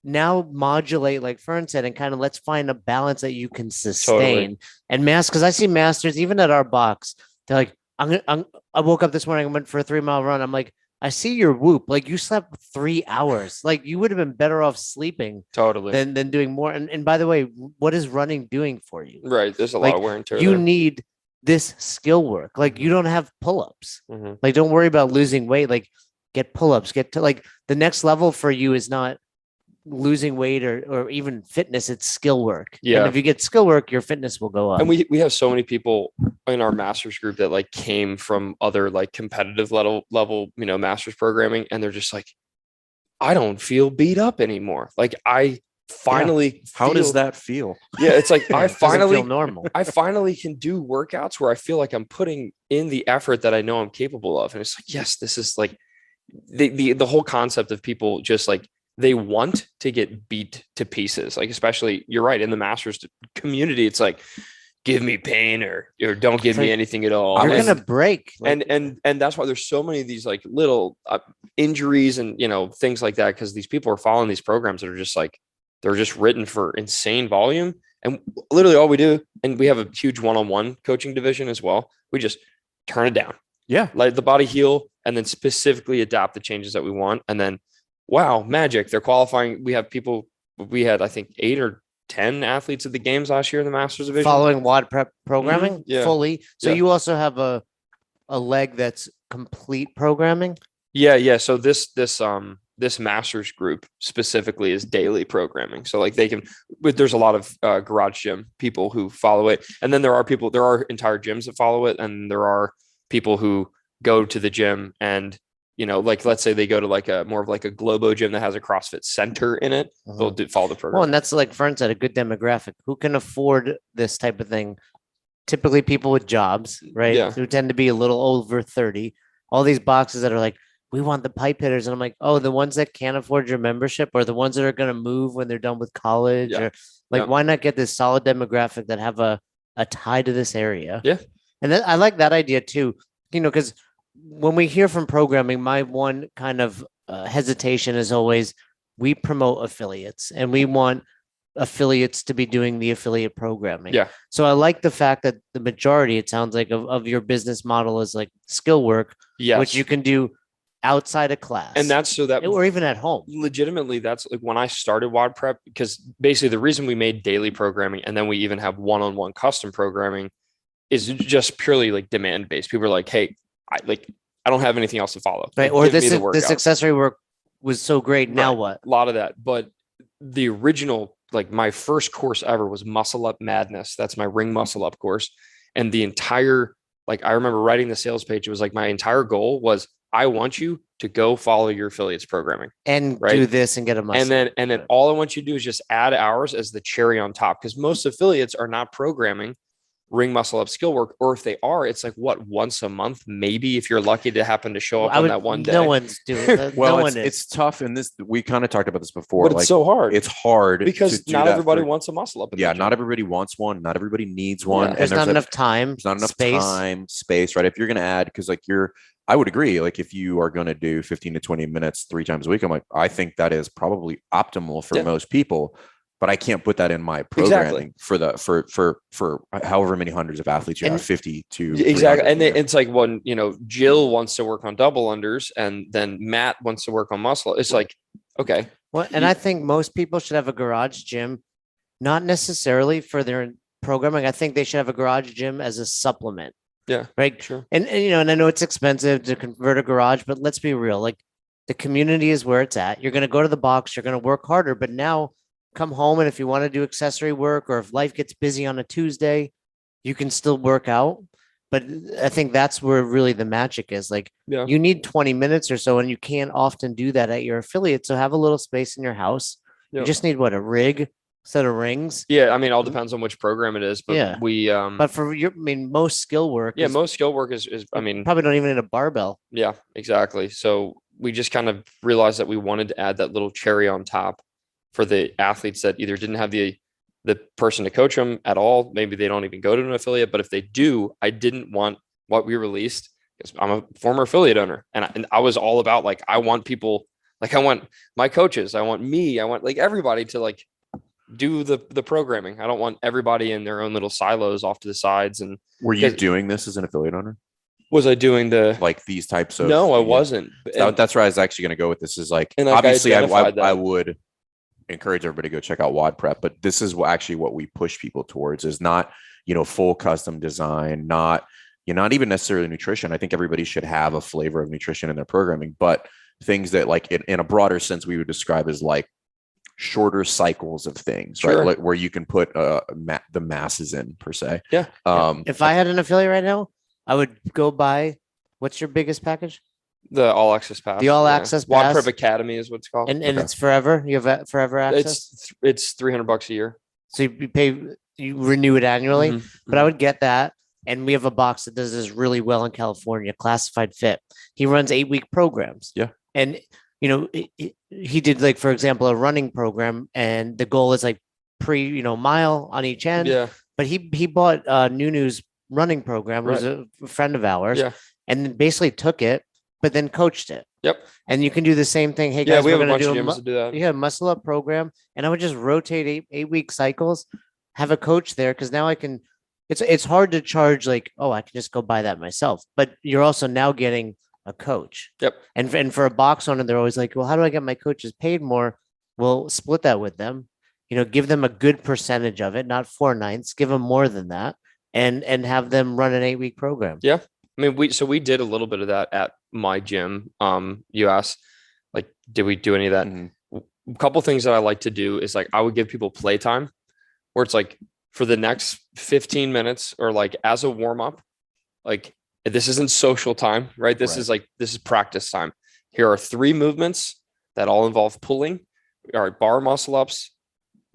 now modulate, like Fern said, and kind of let's find a balance that you can sustain. And because I see masters, even at our box, they're like, I woke up this morning and went for a 3-mile run. I'm like, I see your whoop. Like you slept 3 hours. Like you would have been better off sleeping than doing more. And by the way, what is running doing for you? Right. There's a lot of wear and tear. You need this skill work. Like you don't have pull-ups. Like don't worry about losing weight. Like get pull-ups. Get to like the next level for you is not losing weight or even fitness. It's skill work. Yeah. And if you get skill work, your fitness will go up. And we have so many people in our masters group that like came from other like competitive level, masters programming. And they're just like, I don't feel beat up anymore. Like I finally, how does that feel? Yeah. It's like, I finally feel normal. I finally can do workouts where I feel like I'm putting in the effort that I know I'm capable of. And it's like, yes, this is like the whole concept of people just like, they want to get beat to pieces. Like, especially you're right. In the masters community, it's like, give me pain or don't give me anything at all. I'm going to break. And that's why there's so many of these like little injuries and, things like that. Cause these people are following these programs that are just like, they're just written for insane volume. And literally all we do, and we have a huge one-on-one coaching division as well. We just turn it down. Yeah. Let the body heal and then specifically adapt the changes that we want. And then, wow, magic. They're qualifying. We had, I think 8 or 10 athletes at the games last year in the Masters division. Following WodPrep programming fully. So Yeah. you also have a leg that's complete programming? Yeah. So this Masters group specifically is daily programming. So like there's a lot of garage gym people who follow it. And then there are entire gyms that follow it. And there are people who go to the gym and like let's say they go to like more of like a Globo gym that has a CrossFit center in it. They'll follow the program. Well, and that's like Fern said, a good demographic. Who can afford this type of thing? Typically people with jobs, right? Yeah. Who tend to be a little over 30. All these boxes that are like, we want the pipe hitters. And I'm like, oh, the ones that can't afford your membership or the ones that are going to move when they're done with college or like, why not get this solid demographic that have a tie to this area? Yeah. And I like that idea too, because when we hear from programming, my one kind of hesitation is always we promote affiliates and we want affiliates to be doing the affiliate programming. Yeah. So I like the fact that the majority, it sounds like, of your business model is like skill work, which you can do outside of class. And that's so that or even at home. Legitimately, that's like when I started WodPrep, because basically the reason we made daily programming and then we even have one-on-one custom programming is just purely like demand based. People are like, hey, I don't have anything else to follow. Right. Or this accessory work was so great. Now what? A lot of that. But the original, like my first course ever was Muscle Up Madness. That's my ring muscle up course. And the entire, like, I remember writing the sales page. It was like, my entire goal was I want you to go follow your affiliates programming and do this and get a muscle. And then all I want you to do is just add hours as the cherry on top. Because most affiliates are not programming ring muscle up skill work, or if they are, it's like once a month, maybe if you're lucky to happen to show up on that one day. No one's doing that. Well, it's tough. And we kind of talked about this before. But it's so hard. It's hard because not everybody wants a muscle up. Not everybody wants one. Not everybody needs one. There's not enough time. There's not enough space, right? If you're going to add, because I would agree. Like if you are going to do 15 to 20 minutes 3 times a week, I'm like, I think that is probably optimal for most people. But I can't put that in my programming for however many hundreds of athletes you have, 50 to exactly. And it's like when Jill wants to work on double unders, and then Matt wants to work on muscle. It's like, okay. Well, and I think most people should have a garage gym, not necessarily for their programming. I think they should have a garage gym as a supplement. Yeah. Right. Sure. And and I know it's expensive to convert a garage, but let's be real. Like the community is where it's at. You're going to go to the box. You're going to work harder, but now come home, and if you want to do accessory work or if life gets busy on a Tuesday, you can still work out. But I think that's where really the magic is. Like you need 20 minutes or so, and you can't often do that at your affiliate. So have a little space in your house. You just need a rig, instead of rings. Yeah, I mean, it all depends on which program it is, but Yeah. we But for your, I mean, most skill work. yeah, is- most skill work is I mean, probably don't even need a barbell. yeah, exactly. So we just kind of realized that we wanted to add that little cherry on top for the athletes that either didn't have the person to coach them at all. Maybe they don't even go to an affiliate, but if they do, I didn't want what we released because I'm a former affiliate owner, and I was all about like, I want people, like I want my coaches, I want me, I want like everybody to like do the programming. I don't want everybody in their own little silos off to the sides. And Were you doing this as an affiliate owner? was I doing the Like these types of? No, I yeah. wasn't. So that's where I was actually going to go with this. Is like, And, like, I obviously, identified I that. would encourage everybody to go check out WodPrep, but this is actually what we push people towards is not, full custom design, not even necessarily nutrition. I think everybody should have a flavor of nutrition in their programming, but things that like in a broader sense, we would describe as like shorter cycles of things, Sure. right? Like where you can put the masses in per se. Yeah. If I had an affiliate right now, I would go buy. What's your biggest package? the all access pass. The all access pass. WodPrep Academy is what it's called. And Okay. it's forever. You have forever access. It's $300 a year. So you pay, you renew it annually. Mhm. But I would get that. And we have a box that does this really well in California, Classified Fit. He runs 8-week programs. Yeah. And, he did like, for example, a running program and the goal is like mile on each end. Yeah. But he bought Nunu's running program, who's a friend of ours, Yeah. and then basically took it, but then coached it. Yep. And you can do the same thing. Hey Yeah, guys, we we're have a going bunch to of do gyms to do that. yeah, muscle up program, and I would just rotate 8-week cycles, have a coach there because now I can. It's hard to charge like, oh, I can just go buy that myself, but you're also now getting a coach. Yep. And for a box owner, they're always like, well, how do I get my coaches paid more? Well, split that with them. Give them a good percentage of it, not 4/9. Give them more than that, and have them run an 8-week program. Yeah. I mean, we did a little bit of that at my gym. You asked, like, did we do any of that? Mhm. A couple things that I like to do is like I would give people playtime where it's like for the next 15 minutes or like as a warm up, like this isn't social time, right? This is practice time. Here are 3 movements that all involve pulling. All right, bar muscle ups,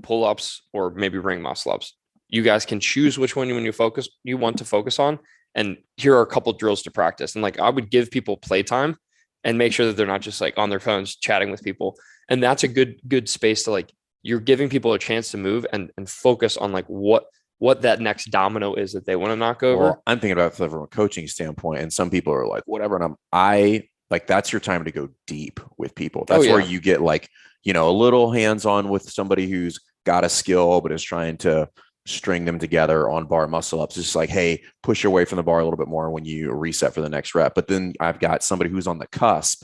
pull ups, or maybe ring muscle ups. You guys can choose which one you want to focus on. And here are a couple drills to practice. And like I would give people playtime and make sure that they're not just like on their phones chatting with people. And that's a good space to like, you're giving people a chance to move and focus on like what that next domino is that they want to knock over. Well, I'm thinking about it from a coaching standpoint, and some people are like, whatever. And I like, that's your time to go deep with people. That's where you get like, a little hands-on with somebody who's got a skill, but is trying to string them together on bar muscle ups. It's just like, hey, push away from the bar a little bit more when you reset for the next rep. But then I've got somebody who's on the cusp,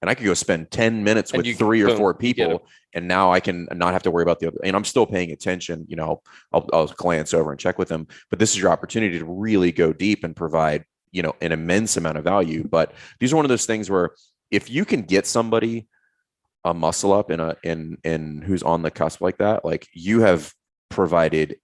and I could go spend 10 minutes with 3 or 4 people, and now I can not have to worry about the other. And I'm still paying attention. I'll glance over and check with them. But this is your opportunity to really go deep and provide, an immense amount of value. But these are one of those things where if you can get somebody a muscle up in who's on the cusp like that, like you have provided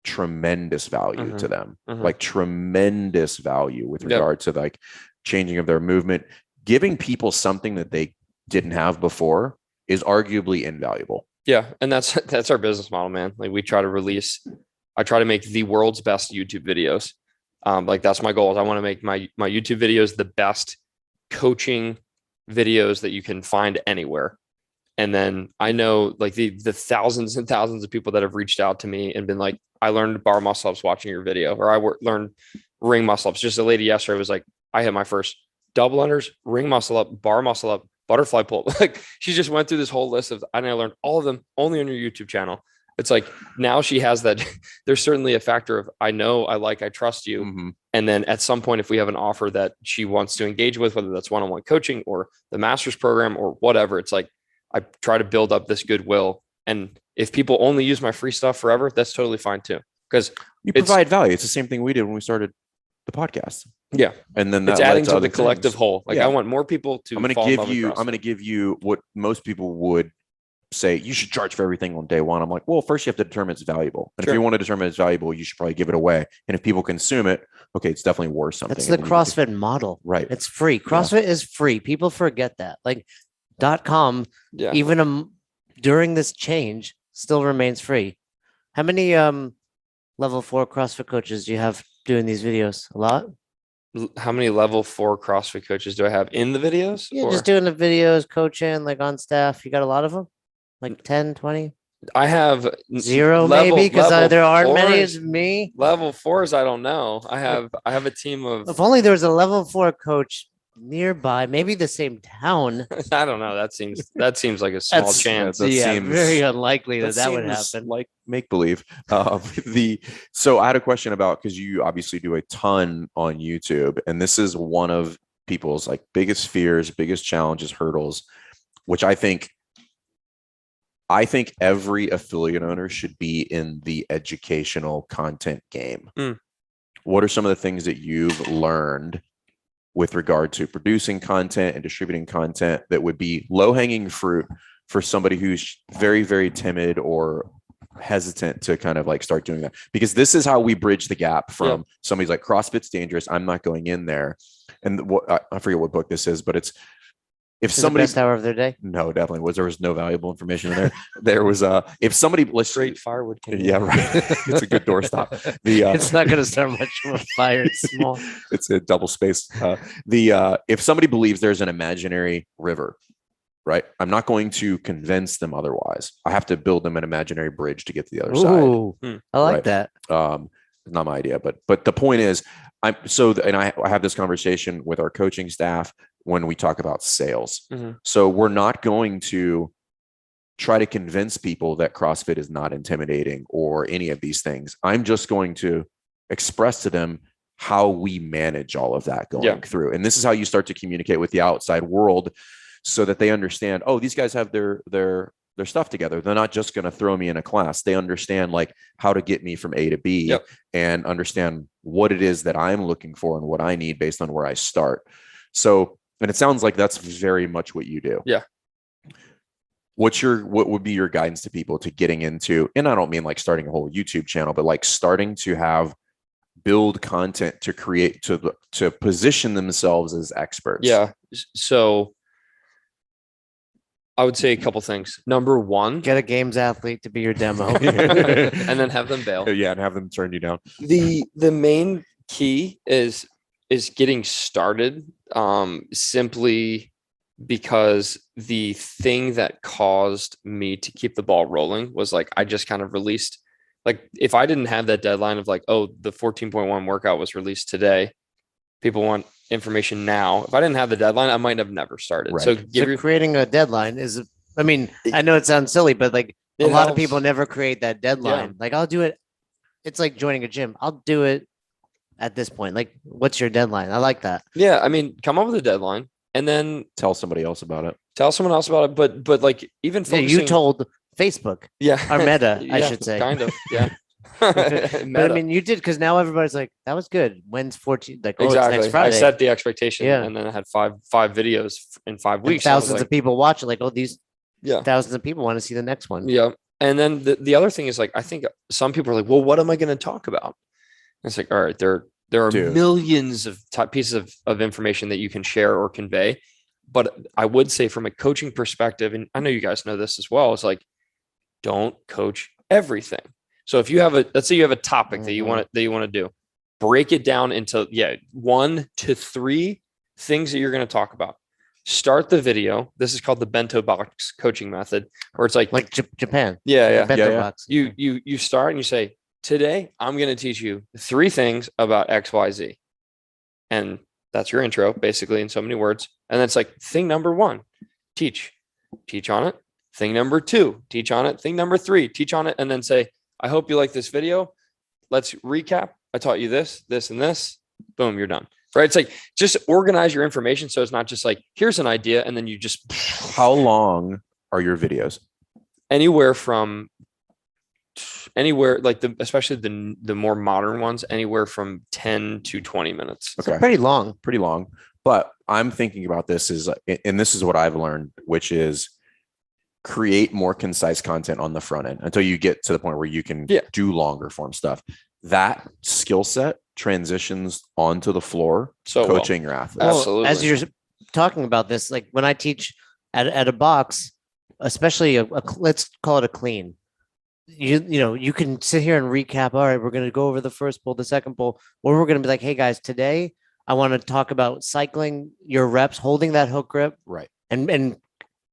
tremendous value to them, like tremendous value with regard to like changing of their movement. Giving people something that they didn't have before is arguably invaluable. Yeah. And that's our business model, man. Like I try to make the world's best YouTube videos. Like that's my goal. I want to make my YouTube videos the best coaching videos that you can find anywhere. And then I know like the thousands and thousands of people that have reached out to me and been like, I learned bar muscle ups watching your video, or I learned ring muscle ups. Just a lady yesterday was like, I hit my first double unders, ring muscle up, bar muscle up, butterfly pull. Like she just went through this whole list of, and I learned all of them only on your YouTube channel. It's like, now she has that. There's certainly a factor of, I know, I trust you. Mm-hmm. And then at some point, if we have an offer that she wants to engage with, whether that's one-on-one coaching or the master's program or whatever, it's like, I try to build up this goodwill. And if people only use my free stuff forever, that's totally fine too. Because you provide value. It's the same thing we did when we started the podcast. Yeah. And then it's adding to the collective whole. Like I want more people to I'm going to give you what most people would say, you should charge for everything on day one. I'm like, well, first you have to determine it's valuable. And if you want to determine it's valuable, you should probably give it away. And if people consume it, okay, it's definitely worth something. That's the CrossFit model. Right. It's free. CrossFit is free. People forget that. Like .com, even during this change, still remains free. How many level 4 CrossFit coaches do you have doing these videos? A lot? How many level 4 CrossFit coaches do I have in the videos? Yeah, or- just doing the videos, coaching, like on staff. You got a lot of them? Like 10, 20? I have 0 level- maybe? Because level there aren't many as fours- me. Level 4s, I don't know. I have a team of If only there was a level 4 coach nearby, maybe the same town. I don't know. That seems like a small That's- chance. That yeah, seems- very unlikely that would seems happen. like make believe. So I had a question about, because you obviously do a ton on YouTube, and this is one of people's like biggest fears, biggest challenges, hurdles, which I think every affiliate owner should be in the educational content game. What are some of the things that you've learned with regard to producing content and distributing content that would be low-hanging fruit for somebody who's very, very timid or hesitant to kind of like start doing that? Because this is how we bridge the gap from somebody's like, CrossFit's dangerous, I'm not going in there. And what I forget what book this is, but it's if Is the somebody best hour of their day. no, definitely was. There was no valuable information in there. There was if somebody let's Straight firewood. yeah, right. It's a good doorstop. It's not going to start much of a fire. It's small. It's a double space. If somebody believes there's an imaginary river, right? I'm not going to convince them otherwise. I have to build them an imaginary bridge to get to the other side. Ooh, I like Right. that. Not my idea, but the point is, I have this conversation with our coaching staff when we talk about sales. Mhm. So we're not going to try to convince people that CrossFit is not intimidating or any of these things. I'm just going to express to them how we manage all of that going through. And this is how you start to communicate with the outside world so that they understand, oh, these guys have their stuff together. They're not just going to throw me in a class. They understand like how to get me from A to B and understand what it is that I'm looking for and what I need based on where I start. So, and it sounds like that's very much what you do. Yeah. What would be your guidance to people to getting into, and I don't mean like starting a whole YouTube channel, but like starting to build content to create, to position themselves as experts? Yeah. So I would say a couple things. Number one, Get a games athlete to be your demo. and then have them bail. Yeah, and have them turn you down. The main key is getting started, simply because the thing that caused me to keep the ball rolling was like I just kind of released, like if I didn't have that deadline of like, oh, the 14.1 workout was released today, people want information now. If I didn't have the deadline, I might have never started. Right. So So creating a deadline is, I mean, I know it sounds silly, but like a It lot of helps. people never create that deadline. Like I'll do it. It's like joining a gym. I'll do it at this point. Like, what's your deadline? I like that. yeah, I mean, come up with a deadline and then Tell somebody else about it. tell someone else about it. But like even Yeah, focusing, you told Facebook yeah, or Meta, I Yeah, should say. kind of, yeah. But I Meta. mean, you did because now everybody's like, that was good. When's 14? Like, oh, Exactly. it's next I Friday. set the expectation, Yeah. and then I had five videos in 5 And weeks. I was thousands like, of people watching. Like, oh, these yeah, thousands of people want to see the next one. yeah. And then the other thing is like I think some people are like, well, what am I going to talk about? And it's like, all right, there are Dude. millions of pieces of information that you can share or convey. But I would say from a coaching perspective, and I know you guys know this as well, it's like don't coach everything. So if you have let's say you have a topic that you want to do, break it down into 1 to 3 things that you're going to talk about. Start the video. This is called the bento box coaching method, where it's like Japan. yeah. Bento yeah. box. You start and you say, today I'm going to teach you 3 things about XYZ. And that's your intro, basically, in so many words. And that's like thing number 1, teach on it. Thing number 2, teach on it. Thing number 3, teach on it. And then say, I hope you like this video. Let's recap. I taught you this, this, and this. Boom, you're done. Right? It's like just organize your information so it's not just like here's an idea and then you just. How long are your videos? Anywhere like especially the more modern ones, anywhere from 10 to 20 minutes. Okay. Pretty long. Pretty long. But I'm thinking about this and this is what I've learned, which is create more concise content on the front end until you get to the point where you can do longer form stuff. That skill set transitions onto the floor, So coaching your athletes. Well, Absolutely. as you're talking about this, like when I teach at a box, especially let's call it a clean. you can sit here and recap. All right, we're going to go over the first pull, the second pull, or we're going to be like, hey guys, today I want to talk about cycling your reps, holding that hook grip, Right. and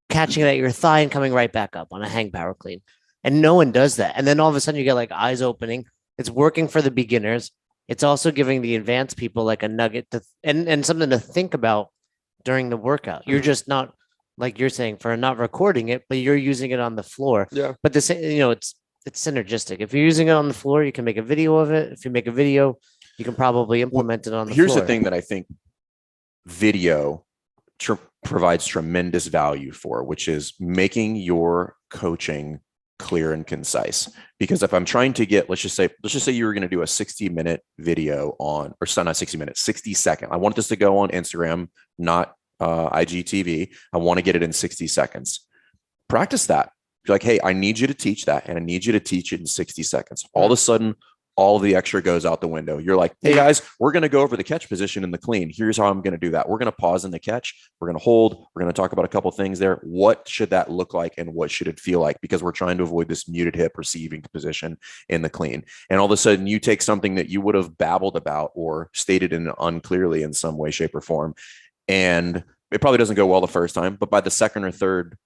catching it at your thigh and coming right back up on a hang power clean. And no one does that. And then all of a sudden you get like eyes opening. It's working for the beginners. It's also giving the advanced people like a nugget and something to think about during the workout. You're just not, like you're saying, for not recording it, but you're using it on the floor. Yeah. But it's synergistic. If you're using it on the floor, you can make a video of it. If you make a video, you can probably implement it on the floor. Here's the thing that I think video provides tremendous value for, which is making your coaching clear and concise. Because if I'm trying to get, let's just say you were going to do a 60-minute video on, or not 60 minutes, 60 second. I want this to go on Instagram, not IGTV. I want to get it in 60 seconds. Practice that. You're like, hey, I need you to teach that, and I need you to teach it in 60 seconds. All of a sudden, all of the extra goes out the window. You're like, hey guys, we're going to go over the catch position in the clean. Here's how I'm going to do that. We're going to pause in the catch. We're going to hold. We're going to talk about a couple of things there. What should that look like and what should it feel like? Because we're trying to avoid this muted hip receiving position in the clean. And all of a sudden you take something that you would have babbled about or stated in unclearly in some way, shape, or form. And it probably doesn't go well the first time, but by the second or third,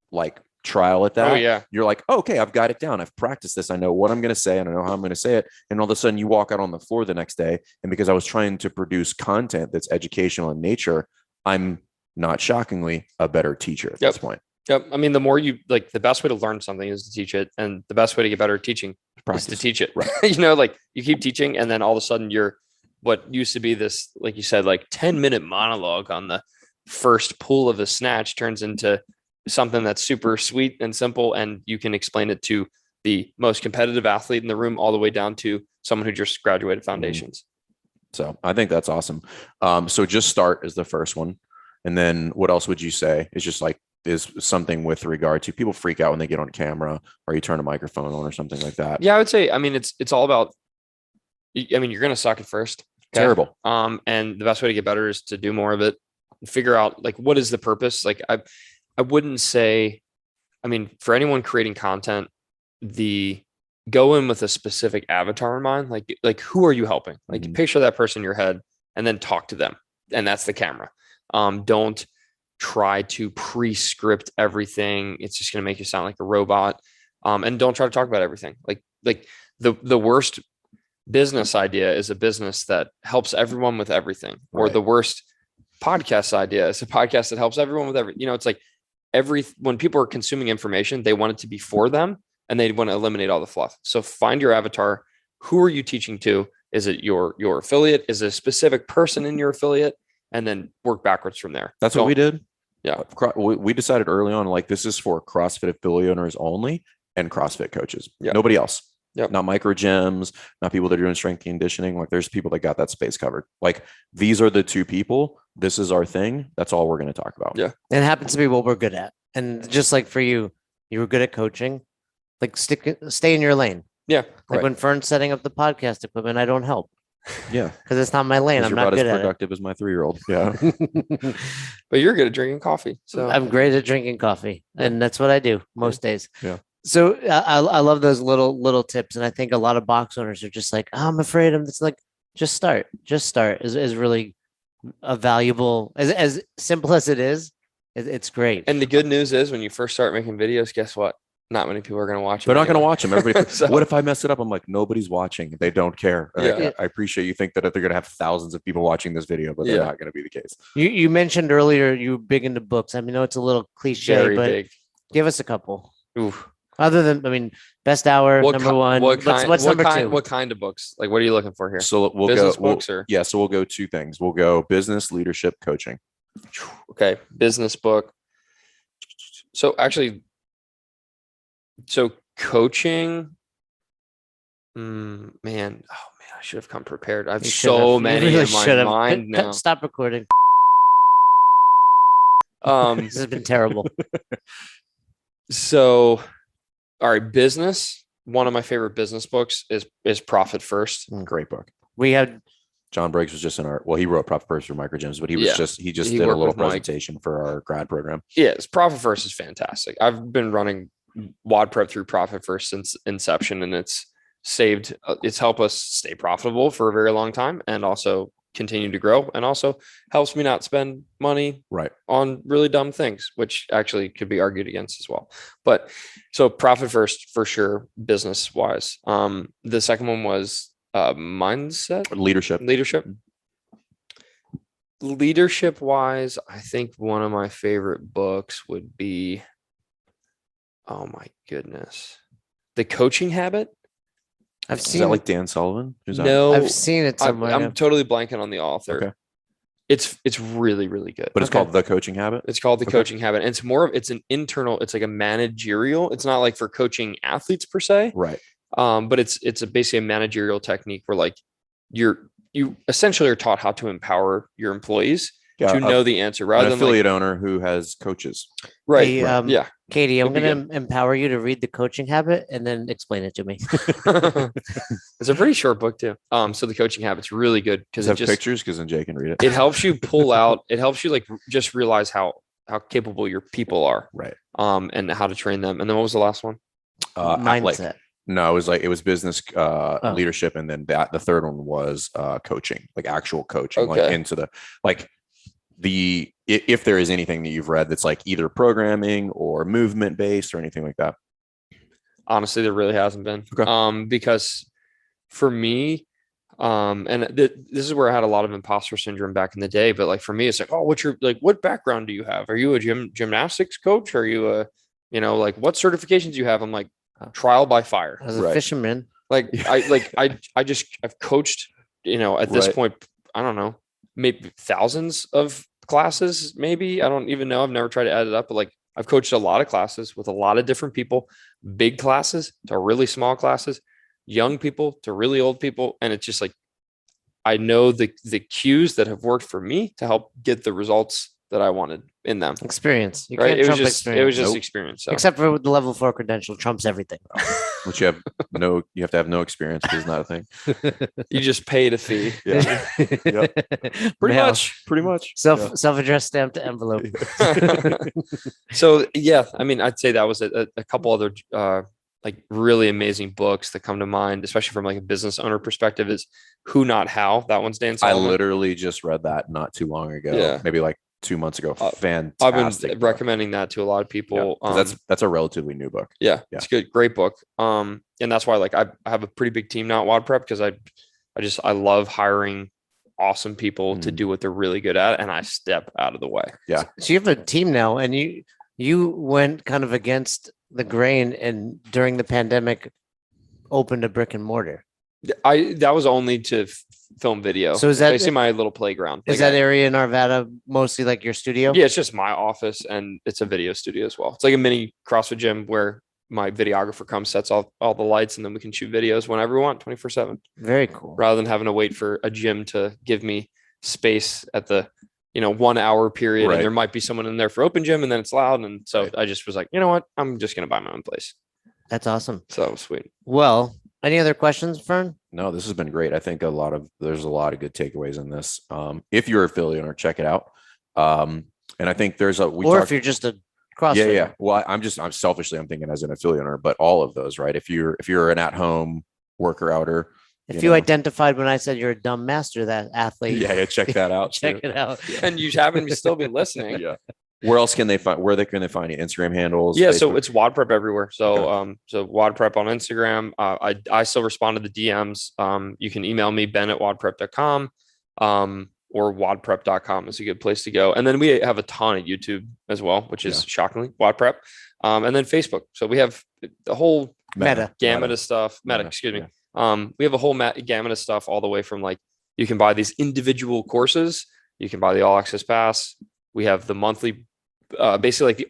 like, trial at that, you're like, oh, okay, I've got it down. I've practiced this. I know what I'm going to say. And I know how I'm going to say it. And all of a sudden you walk out on the floor the next day. And because I was trying to produce content that's educational in nature, I'm not shockingly a better teacher at this point. Yep. I mean, the more you like, the best way to learn something is to teach it. And the best way to get better at teaching is to teach it. Right. Like you keep teaching and then all of a sudden you're what used to be this, like you said, like 10-minute monologue on the first pull of a snatch turns into something that's super sweet and simple, and you can explain it to the most competitive athlete in the room all the way down to someone who just graduated foundations. So I think that's awesome. So just start is the first one. And then what else would you say is just like, is something with regard to people freak out when they get on camera or you turn a microphone on or something like that? Yeah, I would say, I mean, it's all about, I mean, you're going to suck at first. Okay? Terrible. And the best way to get better is to do more of it and figure out like, what is the purpose? Like I wouldn't say, I mean, for anyone creating content, go in with a specific avatar in mind. Like who are you helping? Like picture that person in your head and then talk to them. And that's the camera. Don't try to pre-script everything. It's just going to make you sound like a robot. And don't try to talk about everything. Like the worst business idea is a business that helps everyone with everything. Or the worst podcast idea is a podcast that helps everyone with everything. It's like, when people are consuming information, they want it to be for them and they want to eliminate all the fluff. So find your avatar. Who are you teaching to? Is it your affiliate? Is it a specific person in your affiliate? And then work backwards from there. That's what we did. Yeah. We decided early on, like, this is for CrossFit affiliate owners only and CrossFit coaches. Yep. Nobody else. Yep. Not micro gyms, not people that are doing strength conditioning. Like there's people that got that space covered. Like these are the two people. This is our thing. That's all we're going to talk about. Yeah. And it happens to be what we're good at. And just like for you, you were good at coaching, like stay in your lane. Yeah. Like when Fern's setting up the podcast equipment, I don't help. Yeah. Because it's not my lane. I'm not good at it. You're about as productive as my 3-year-old. Yeah. But you're good at drinking coffee. So I'm great at drinking coffee. And that's what I do most days. Yeah. So I love those little tips. And I think a lot of box owners are just like, oh, I'm afraid. It's like, just start is really a valuable, as simple as it is. It's great. And the good news is when you first start making videos, guess what? Not many people are going to watch them. They're not going to watch them. Everybody. So, what if I mess it up? I'm like, nobody's watching. They don't care. Yeah. I appreciate you think that they're going to have thousands of people watching this video, but they're not going to be the case. You mentioned earlier you were big into books. I mean, I know it's a little cliche, very but big. Give us a couple. Oof. Other than, I mean, best hour, number one. What's number two? What kind of books? Like, what are you looking for here? So we'll business go books so we'll go two things. We'll go business, leadership, coaching. Okay. Business book. So coaching, man, I should have come prepared. I have so many in my mind now. Stop recording. This has been terrible. So, all right, business. One of my favorite business books is Profit First. Great book. We had John Briggs was just he wrote Profit First for Micro Gyms, but he did a little presentation for our grad program. Yes, Profit First is fantastic. I've been running WodPrep through Profit First since inception, and it's helped us stay profitable for a very long time, and also continue to grow, and also helps me not spend money Right. on really dumb things, which actually could be argued against as well. But so Profit First for sure, business wise. The second one was mindset, leadership wise. I think one of my favorite books would be, oh my goodness, The Coaching Habit. I've Is seen that like Dan Sullivan? Who's that? No, I've seen it somewhere. I'm totally blanking on the author. Okay. It's really, really good. But it's called The Coaching Habit. It's called The Coaching Habit. And it's an internal, it's like a managerial. It's not like for coaching athletes per se. Right. But it's basically a managerial technique where like you essentially are taught how to empower your employees to know the answer rather an than affiliate owner who has coaches. Right. Hey, Yeah. Katie, I'm It'd be going to empower you to read The Coaching Habit and then explain it to me. It's a pretty short book too. So The Coaching Habit's really good because Does it have pictures? Because then Jay can read it. It helps you pull out. It helps you like just realize how capable your people are. Right. And how to train them. And then what was the last one? Mindset. No, it was business leadership, and then the third one was coaching, like actual coaching, like into the if there is anything that you've read that's like either programming or movement based or anything like that. Honestly, there really hasn't been. Okay. Because for me, this is where I had a lot of imposter syndrome back in the day. But like for me, it's like, oh, what background do you have? Are you a gymnastics coach? Are you like what certifications do you have? I'm like, trial by fire. As a fisherman. I've coached, at this point, I don't know, maybe thousands of classes, maybe. I don't even know. I've never tried to add it up, but like I've coached a lot of classes with a lot of different people, big classes to really small classes, young people to really old people. And it's just like, I know the cues that have worked for me to help get the results that I wanted in them. Experience. You right. can't It was trump just experience. experience. So. Except for the level 4 credential trumps everything. Which you have to have no experience, because it's not a thing. You just paid a fee. Yeah. Pretty much. Self-addressed stamped envelope. So yeah, I mean, I'd say that was a couple other like really amazing books that come to mind, especially from like a business owner perspective, is Who Not How. That one's Dan Sullivan. I literally just read that not too long ago. Yeah. Maybe like 2 months ago. Fantastic. I've been recommending that to a lot of people. Yeah, that's a relatively new book. Yeah, it's good. Great book. And that's why like I have a pretty big team now at WodPrep, because I love hiring awesome people to do what they're really good at, and I step out of the way. Yeah. So you have a team now, and you went kind of against the grain, and during the pandemic opened a brick and mortar. That was only to film video. So is that basically my little playground? Is that area in Arvada mostly like your studio? Yeah, it's just my office, and it's a video studio as well. It's like a mini CrossFit gym where my videographer comes, sets all the lights, and then we can shoot videos whenever we want, 24/7. Very cool. Rather than having to wait for a gym to give me space at the 1 hour period, and there might be someone in there for open gym, and then it's loud. And so I just was like, you know what? I'm just going to buy my own place. That's awesome. So that was sweet. Well, any other questions, Fern? No, this has been great. I think there's a lot of good takeaways in this. If you're an affiliate owner, check it out. And I think if you're just a CrossFit. Yeah. Well, I'm selfishly, I'm thinking as an affiliate owner, but all of those, right? If you're an at-home worker outer. If you identified when I said you're a dumb master, that athlete. Yeah, check that out. Check it out. And you happen to still be listening. Yeah. Where else can they find? Where they can they find you? Instagram handles? Yeah, Facebook? so it's WodPrep everywhere. So so WodPrep on Instagram. I still respond to the DMs. You can email me, ben@wodprep.com, or wodprep.com is a good place to go. And then we have a ton of YouTube as well, which is shockingly WodPrep. And then Facebook. So we have the whole gamut of stuff. Excuse me. We have a whole gamut of stuff, all the way from like, you can buy these individual courses. You can buy the All Access Pass. We have the monthly, basically like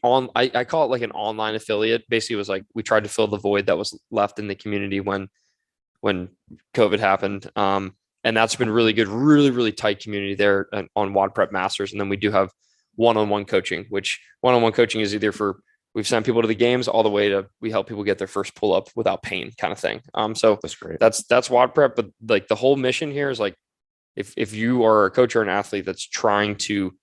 I call it like an online affiliate. Basically, it was like we tried to fill the void that was left in the community when COVID happened. And that's been really good, really, really tight community there on WodPrep Masters. And then we do have one-on-one coaching, which one-on-one coaching is either for, we've sent people to the games, all the way to we help people get their first pull up without pain kind of thing. So that's great. That's WodPrep. But like the whole mission here is like, if you are a coach or an athlete that's trying to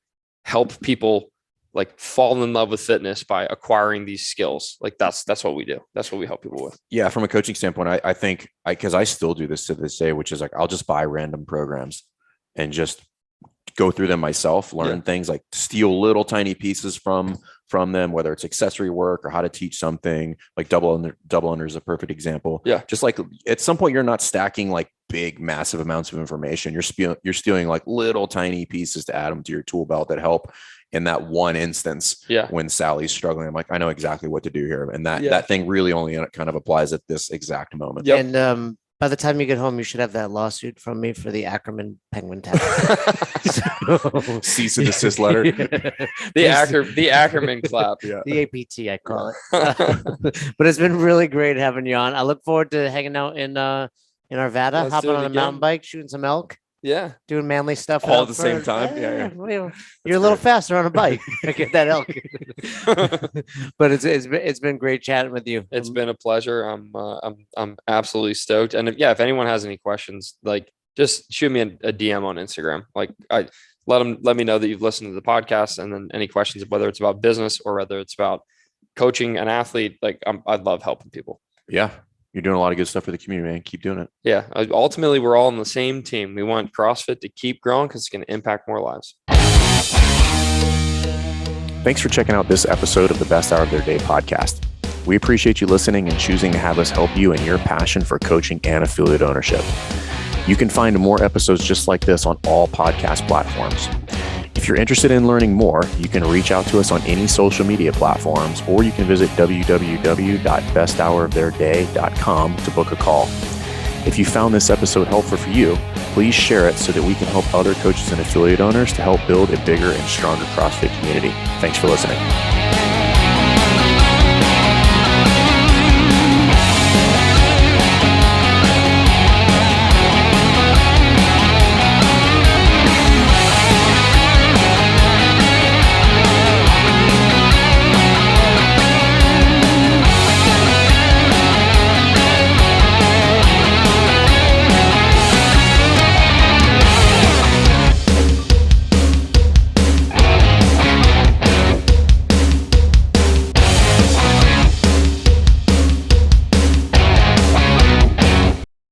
help people like fall in love with fitness by acquiring these skills. Like that's what we do. That's what we help people with. Yeah. From a coaching standpoint, I think because I still do this to this day, which is like, I'll just buy random programs and just go through them myself, learn things, like steal little tiny pieces from them, whether it's accessory work or how to teach something. Like double under is a perfect example. Yeah. Just like at some point you're not stacking like big, massive amounts of information. You're stealing like little tiny pieces to add them to your tool belt that help in that one instance. Yeah. When Sally's struggling, I'm like, I know exactly what to do here. And that thing really only kind of applies at this exact moment. Yep. And by the time you get home, you should have that lawsuit from me for the Ackerman penguin tag. Cease and desist letter. The Ackerman clap. Yeah. The APT, I call it. But it's been really great having you on. I look forward to hanging out in Arvada, Let's hopping do it on a again. mountain bike, shooting some elk, Yeah. doing manly stuff All out at the same front. time? Yeah. Well, you're a little faster on a bike. I get that elk. But it's been great chatting with you. It's been a pleasure. I'm absolutely stoked. And if anyone has any questions, like just shoot me a DM on Instagram. Like let me know that you've listened to the podcast, and then any questions, whether it's about business or whether it's about coaching an athlete, like I'd love helping people. Yeah. You're doing a lot of good stuff for the community, man. Keep doing it. Yeah. Ultimately, we're all on the same team. We want CrossFit to keep growing because it's going to impact more lives. Thanks for checking out this episode of the Best Hour of Their Day podcast. We appreciate you listening and choosing to have us help you in your passion for coaching and affiliate ownership. You can find more episodes just like this on all podcast platforms. If you're interested in learning more, you can reach out to us on any social media platforms, or you can visit www.besthouroftheirday.com to book a call. If you found this episode helpful for you, please share it so that we can help other coaches and affiliate owners to help build a bigger and stronger CrossFit community. Thanks for listening.